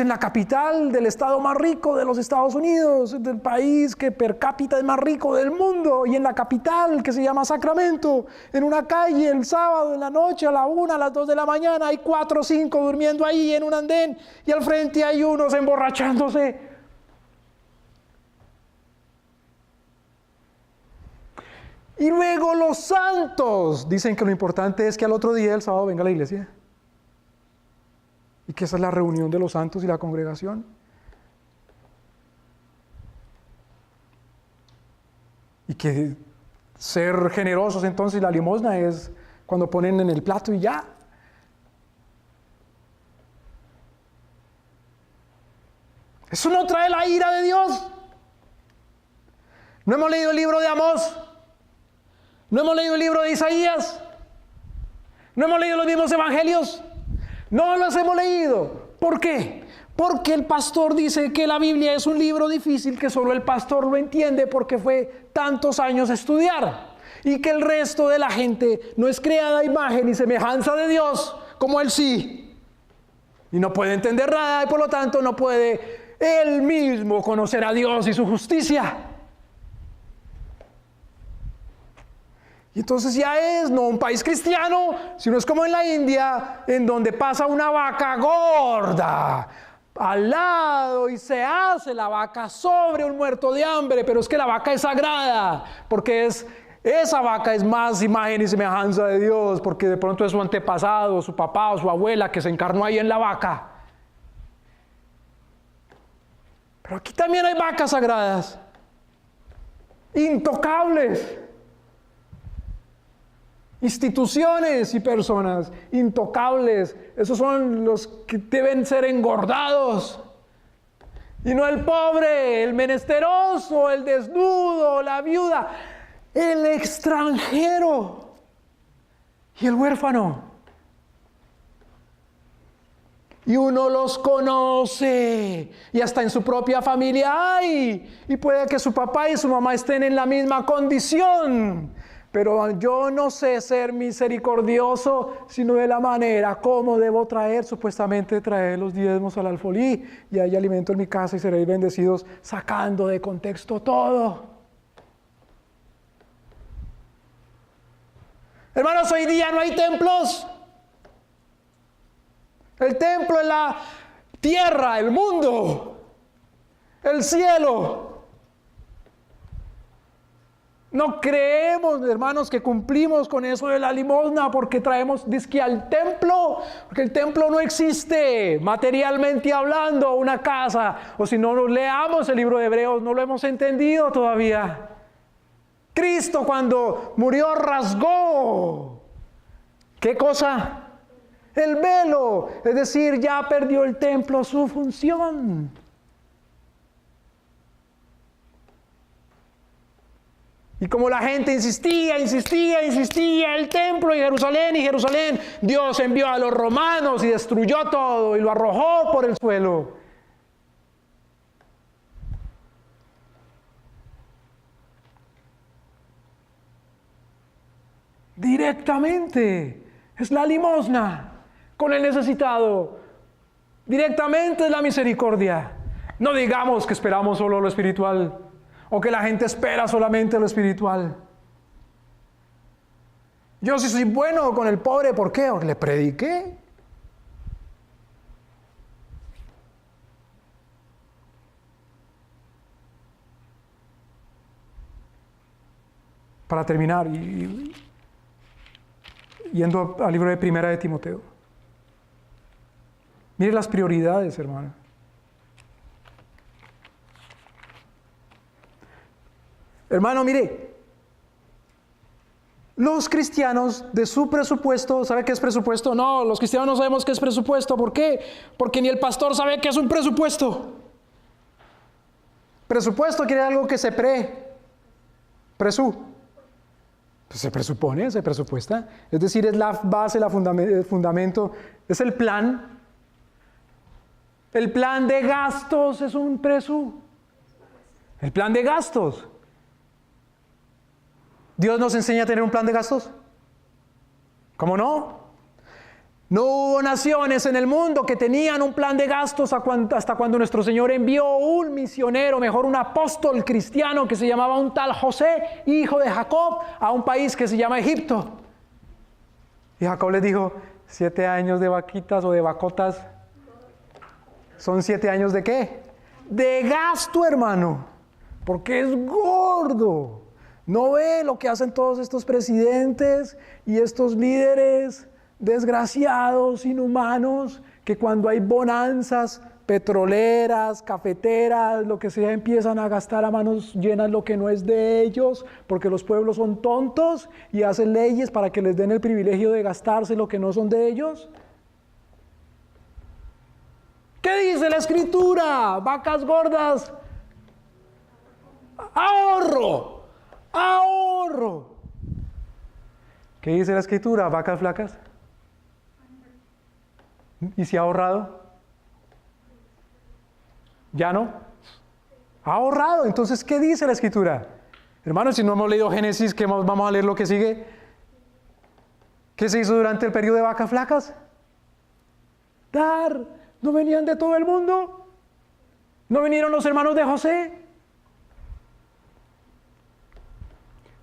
en la capital del estado más rico de los Estados Unidos, del país que per cápita es más rico del mundo, y en la capital que se llama Sacramento, en una calle el sábado en la noche a la 1, a las 2 de la mañana, hay 4 o 5 durmiendo ahí en un andén, y al frente hay unos emborrachándose. Y luego los santos dicen que lo importante es que al otro día, el sábado, venga a la iglesia. Y que esa es la reunión de los santos y la congregación. Y que ser generosos entonces, la limosna es cuando ponen en el plato y ya. Eso no trae la ira de Dios. No hemos leído el libro de Amós. No hemos leído el libro de Isaías. No hemos leído los mismos evangelios. No los hemos leído. ¿Por qué? Porque el pastor dice que la Biblia es un libro difícil que solo el pastor lo entiende porque fue tantos años estudiar. Y que el resto de la gente no es creada a imagen y semejanza de Dios como él sí. Y no puede entender nada y por lo tanto no puede él mismo conocer a Dios y su justicia. Y entonces ya es no un país cristiano, sino es como en la India, en donde pasa una vaca gorda al lado y se hace la vaca sobre un muerto de hambre, pero es que la vaca es sagrada, porque esa vaca es más imagen y semejanza de Dios, porque de pronto es su antepasado, su papá o su abuela que se encarnó ahí en la vaca. Pero aquí también hay vacas sagradas, intocables. Instituciones y personas intocables, esos son los que deben ser engordados. Y no el pobre, el menesteroso, el desnudo, la viuda, el extranjero y el huérfano. Y uno los conoce, y hasta en su propia familia hay, y puede que su papá y su mamá estén en la misma condición, pero yo no sé ser misericordioso, sino de la manera como debo supuestamente traer los diezmos al alfolí, y hay alimento en mi casa y seréis bendecidos, sacando de contexto todo. Hermanos, hoy día no hay templos. El templo es la tierra, el mundo, el cielo. No creemos, hermanos, que cumplimos con eso de la limosna porque traemos disque al templo, porque el templo no existe materialmente hablando, una casa, o si no leamos el libro de Hebreos, no lo hemos entendido todavía. Cristo cuando murió rasgó, ¿qué cosa? El velo, es decir, ya perdió el templo su función. Y como la gente insistía, el templo y Jerusalén, Dios envió a los romanos y destruyó todo y lo arrojó por el suelo. Directamente es la limosna con el necesitado. Directamente es la misericordia. No digamos que esperamos solo lo espiritual o que la gente espera solamente lo espiritual. Yo sí soy bueno con el pobre, ¿por qué? Porque le prediqué. Para terminar, yendo al libro de Primera de Timoteo. Mire las prioridades, hermano. Hermano, mire. Los cristianos de su presupuesto, ¿sabe qué es presupuesto? No, los cristianos no sabemos qué es presupuesto. ¿Por qué? Porque ni el pastor sabe qué es un presupuesto. Presupuesto quiere algo que se pues se presupone, se presupuesta. Es decir, es la base, el fundamento, es el plan. El plan de gastos es un El plan de gastos. ¿Dios nos enseña a tener un plan de gastos? ¿Cómo no? No hubo naciones en el mundo que tenían un plan de gastos hasta cuando nuestro Señor envió un misionero, mejor un apóstol cristiano que se llamaba un tal José, hijo de Jacob, a un país que se llama Egipto. Y Jacob les dijo, 7 años de vaquitas o de vacotas. ¿Son 7 años de qué? De gasto, hermano. Porque es gordo. ¿No ve lo que hacen todos estos presidentes y estos líderes desgraciados, inhumanos, que cuando hay bonanzas petroleras, cafeteras, lo que sea, empiezan a gastar a manos llenas lo que no es de ellos, porque los pueblos son tontos y hacen leyes para que les den el privilegio de gastarse lo que no son de ellos? ¿Qué dice la Escritura? Vacas gordas. Ahorro. ¿Qué dice la Escritura? Vacas flacas. ¿Y si ha ahorrado? ¿Ya no? Ha ahorrado. Entonces, ¿qué dice la Escritura? Hermanos, si no hemos leído Génesis, ¿qué vamos a leer lo que sigue? ¿Qué se hizo durante el periodo de vacas flacas? Dar. ¿No venían de todo el mundo? ¿No vinieron los hermanos de José?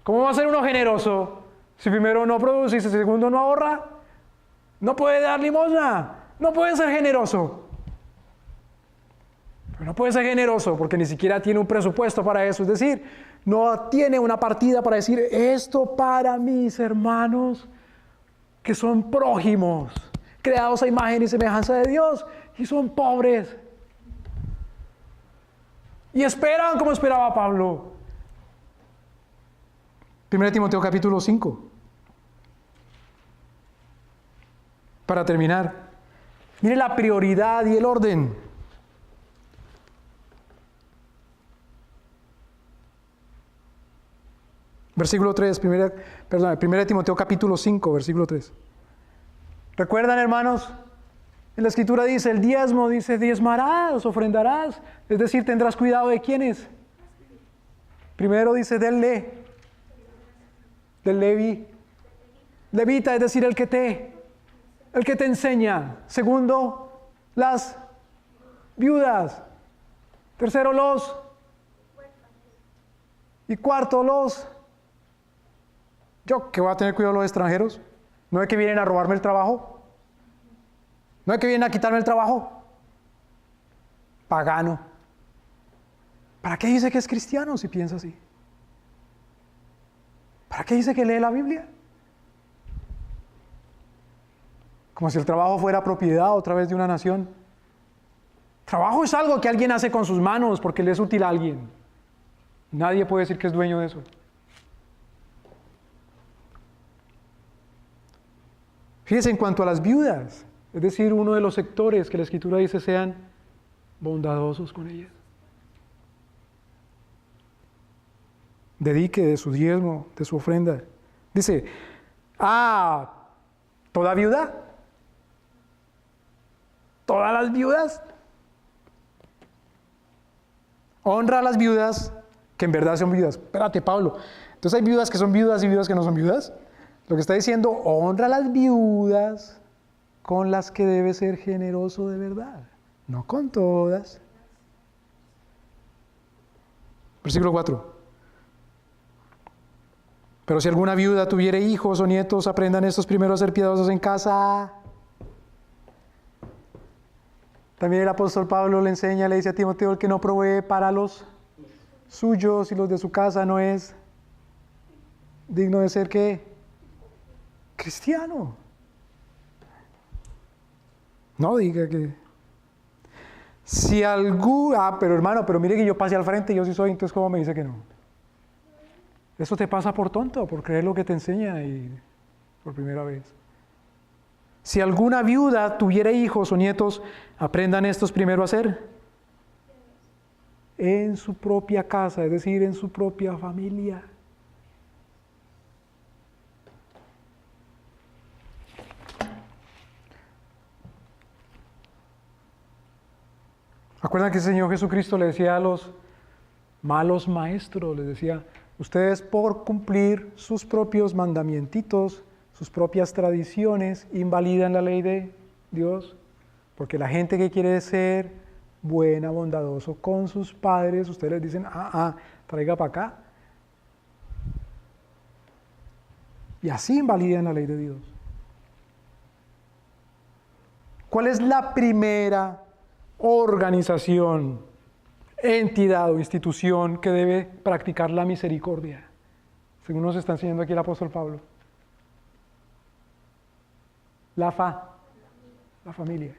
¿Cómo va a ser uno generoso si primero no produce y si segundo no ahorra? No puede dar limosna, no puede ser generoso. No puede ser generoso porque ni siquiera tiene un presupuesto para eso. Es decir, no tiene una partida para decir esto para mis hermanos que son prójimos, creados a imagen y semejanza de Dios y son pobres. Y esperan como esperaba Pablo. 1 Timoteo capítulo 5. Para terminar, mire la prioridad y el orden. Versículo 3, 1 Timoteo capítulo 5, versículo 3. ¿Recuerdan, hermanos? En la Escritura dice, el diezmo, dice, diezmarás, ofrendarás. Es decir, tendrás cuidado de quiénes. Primero dice, del Levi. Levita, es decir, el que te enseña. Segundo, las viudas. Tercero, los. Y cuarto, los. ¿Yo que voy a tener cuidado de los extranjeros? ¿No es que vienen a robarme el trabajo? ¿No es que vienen a quitarme el trabajo? Pagano. ¿Para qué dice que es cristiano si piensa así? ¿Para qué dice que lee la Biblia? Como si el trabajo fuera propiedad otra vez de una nación. Trabajo es algo que alguien hace con sus manos porque le es útil a alguien. Nadie puede decir que es dueño de eso. Fíjense en cuanto a las viudas, es decir, uno de los sectores que la Escritura dice sean bondadosos con ellas. Dedique de su diezmo, de su ofrenda. Dice, ¿toda viuda? ¿Todas las viudas? Honra a las viudas que en verdad son viudas. Espérate, Pablo. Entonces hay viudas que son viudas y viudas que no son viudas. Lo que está diciendo, honra a las viudas con las que debe ser generoso de verdad. No con todas. Versículo 4. Pero si alguna viuda tuviere hijos o nietos, aprendan estos primero a ser piadosos en casa. También el apóstol Pablo le enseña, le dice a Timoteo, el que no provee para los suyos y los de su casa no es digno de ser, ¿qué? Cristiano. No diga que... Si algún... pero hermano, pero mire que yo pasé al frente y yo sí soy, entonces ¿cómo me dice que no? Eso te pasa por tonto, por creer lo que te enseña y por primera vez. Si alguna viuda tuviera hijos o nietos, aprendan estos primero a hacer en su propia casa, es decir, en su propia familia. ¿Acuerdan que el Señor Jesucristo le decía a los malos maestros, les decía, ustedes por cumplir sus propios mandamientitos, sus propias tradiciones, invalidan la ley de Dios? Porque la gente que quiere ser buena, bondadoso con sus padres, ustedes les dicen, traiga para acá. Y así invalidan la ley de Dios. ¿Cuál es la primera organización, entidad o institución que debe practicar la misericordia? Según nos está enseñando aquí el apóstol Pablo. La familia.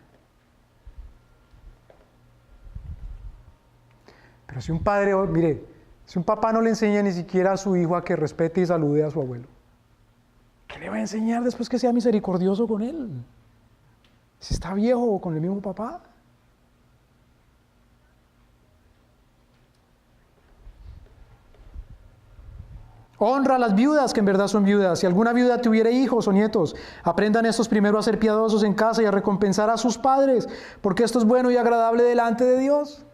Pero si un padre, mire, si un papá no le enseña ni siquiera a su hijo a que respete y salude a su abuelo, ¿qué le va a enseñar después que sea misericordioso con él? Si está viejo con el mismo papá. Honra a las viudas que en verdad son viudas. Si alguna viuda tuviera hijos o nietos, aprendan estos primero a ser piadosos en casa y a recompensar a sus padres, porque esto es bueno y agradable delante de Dios.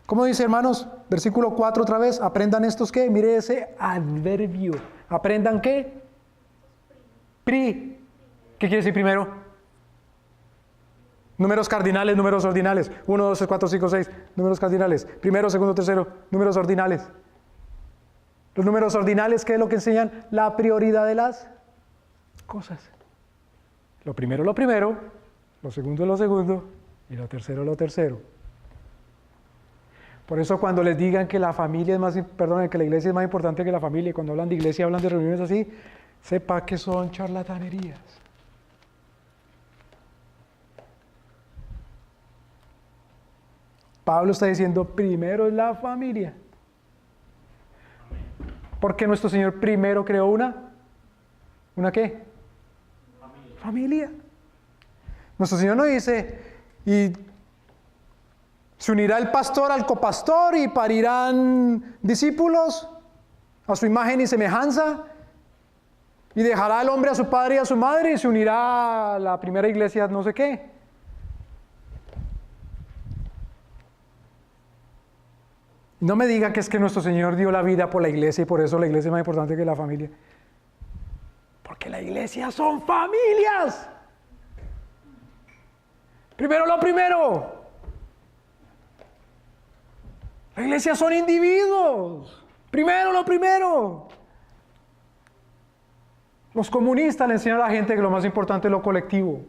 ¿Cómo dice, hermanos? Versículo 4 otra vez. Aprendan estos ¿qué? Mire ese adverbio. ¿Aprendan qué? ¿Qué quiere decir primero? Números cardinales, números ordinales. 1, 2, 3, 4, 5, 6. Números cardinales. Primero, segundo, tercero. Números ordinales. Los números ordinales, ¿qué es lo que enseñan? La prioridad de las cosas. Lo primero, lo segundo, lo segundo, y lo tercero. Por eso cuando les digan que la familia es más, que la iglesia es más importante que la familia, y cuando hablan de iglesia, hablan de reuniones así, sepa que son charlatanerías. Pablo está diciendo, primero es la familia. Porque nuestro Señor primero creó ¿una qué? Familia. Nuestro Señor no dice, y se unirá el pastor al copastor y parirán discípulos a su imagen y semejanza, y dejará al hombre a su padre y a su madre y se unirá a la primera iglesia no sé qué. No me diga que es que nuestro Señor dio la vida por la iglesia y por eso la iglesia es más importante que la familia. Porque la iglesia son familias. Primero lo primero. La iglesia son individuos. Primero lo primero. Los comunistas le enseñan a la gente que lo más importante es lo colectivo.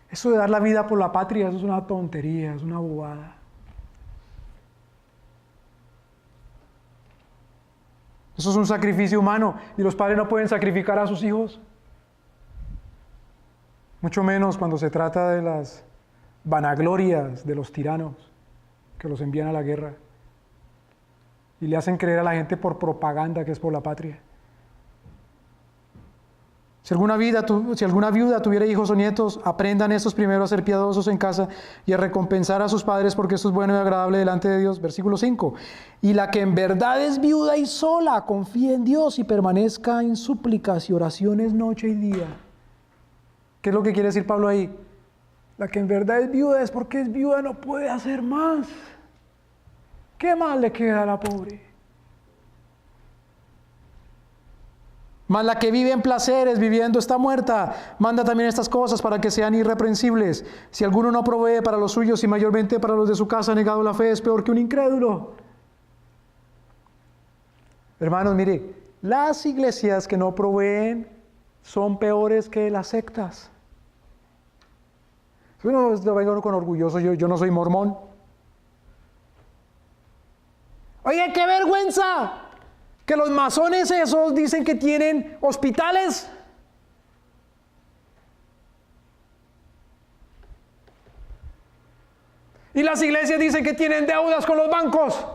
Eso de dar la vida por la patria, eso es una tontería, es una bobada. Eso es un sacrificio humano y los padres no pueden sacrificar a sus hijos. Mucho menos cuando se trata de las vanaglorias de los tiranos que los envían a la guerra y le hacen creer a la gente por propaganda que es por la patria. Si alguna viuda tuviera hijos o nietos, aprendan estos primero a ser piadosos en casa y a recompensar a sus padres, porque esto es bueno y agradable delante de Dios. Versículo 5. Y la que en verdad es viuda y sola, confíe en Dios y permanezca en súplicas y oraciones noche y día. ¿Qué es lo que quiere decir Pablo ahí? La que en verdad es viuda es porque es viuda, no puede hacer más. ¿Qué más le queda a la pobre? Mas la que vive en placeres, viviendo está muerta. Manda también estas cosas para que sean irreprensibles. Si alguno no provee para los suyos y mayormente para los de su casa, negado la fe, es peor que un incrédulo. Hermanos, mire, las iglesias que no proveen son peores que las sectas. Uno lo vengo con orgulloso, yo no soy mormón. Oye, qué vergüenza que los masones esos dicen que tienen hospitales. Y las iglesias dicen que tienen deudas con los bancos.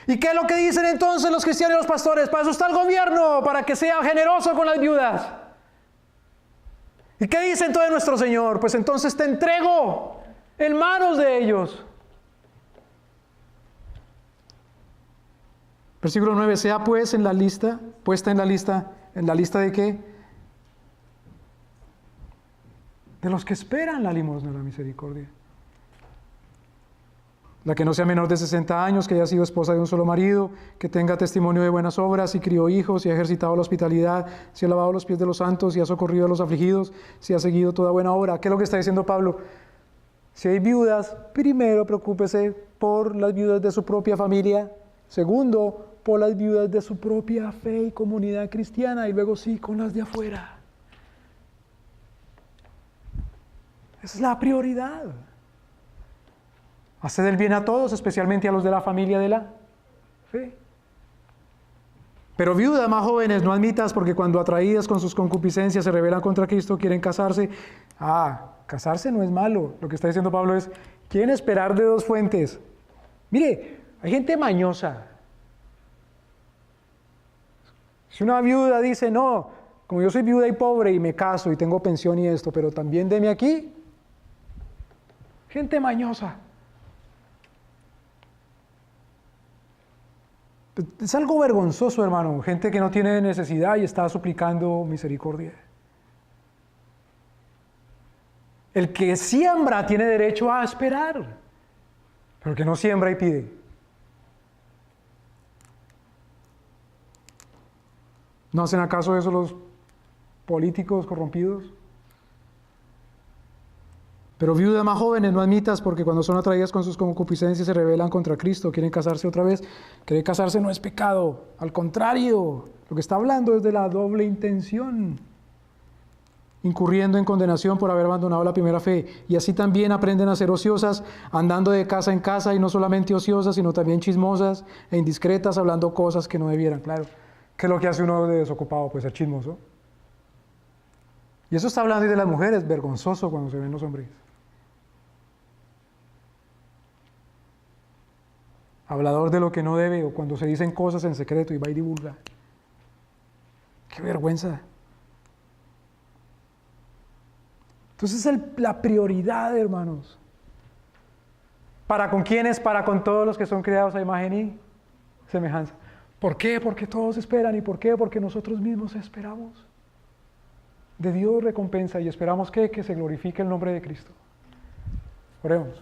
¿Y qué es lo que dicen entonces los cristianos y los pastores? Para eso está el gobierno, para que sea generoso con las viudas. ¿Y qué dice entonces nuestro Señor? Pues entonces te entrego en manos de ellos. Versículo 9, sea pues puesta en la lista ¿de qué? De los que esperan la limosna de la misericordia. La que no sea menor de 60 años, que haya sido esposa de un solo marido, que tenga testimonio de buenas obras, si crió hijos, si ha ejercitado la hospitalidad, si ha lavado los pies de los santos, si ha socorrido a los afligidos, si ha seguido toda buena obra. ¿Qué es lo que está diciendo Pablo? Si hay viudas, primero preocúpese por las viudas de su propia familia. Segundo, por las viudas de su propia fe y comunidad cristiana, y luego sí, con las de afuera. Esa es la prioridad. Haced el bien a todos, especialmente a los de la familia de la fe. Pero viudas más jóvenes no admitas, porque cuando atraídas con sus concupiscencias se rebelan contra Cristo, quieren casarse. Casarse no es malo. Lo que está diciendo Pablo es, quieren esperar de dos fuentes. Mire, hay gente mañosa. Si una viuda dice, no, como yo soy viuda y pobre y me caso y tengo pensión y esto, pero también deme aquí. Gente mañosa. Es algo vergonzoso, hermano, gente que no tiene necesidad y está suplicando misericordia. El que siembra tiene derecho a esperar, pero el que no siembra y pide. ¿No hacen acaso eso los políticos corrompidos? Pero viudas más jóvenes no admitas, porque cuando son atraídas con sus concupiscencias se rebelan contra Cristo, quieren casarse otra vez. Querer casarse no es pecado, al contrario, lo que está hablando es de la doble intención, incurriendo en condenación por haber abandonado la primera fe. Y así también aprenden a ser ociosas, andando de casa en casa, y no solamente ociosas, sino también chismosas e indiscretas, hablando cosas que no debieran. Claro, ¿qué es lo que hace uno de desocupado? Pues ser chismoso. Y eso está hablando de las mujeres, vergonzoso cuando se ven los hombres. Hablador de lo que no debe, o cuando se dicen cosas en secreto y va y divulga. ¡Qué vergüenza! Entonces la prioridad, hermanos. ¿Para con quiénes? Para con todos los que son creados a imagen y semejanza. ¿Por qué? Porque todos esperan. ¿Y por qué? Porque nosotros mismos esperamos. de Dios recompensa y esperamos que se glorifique el nombre de Cristo. Oremos.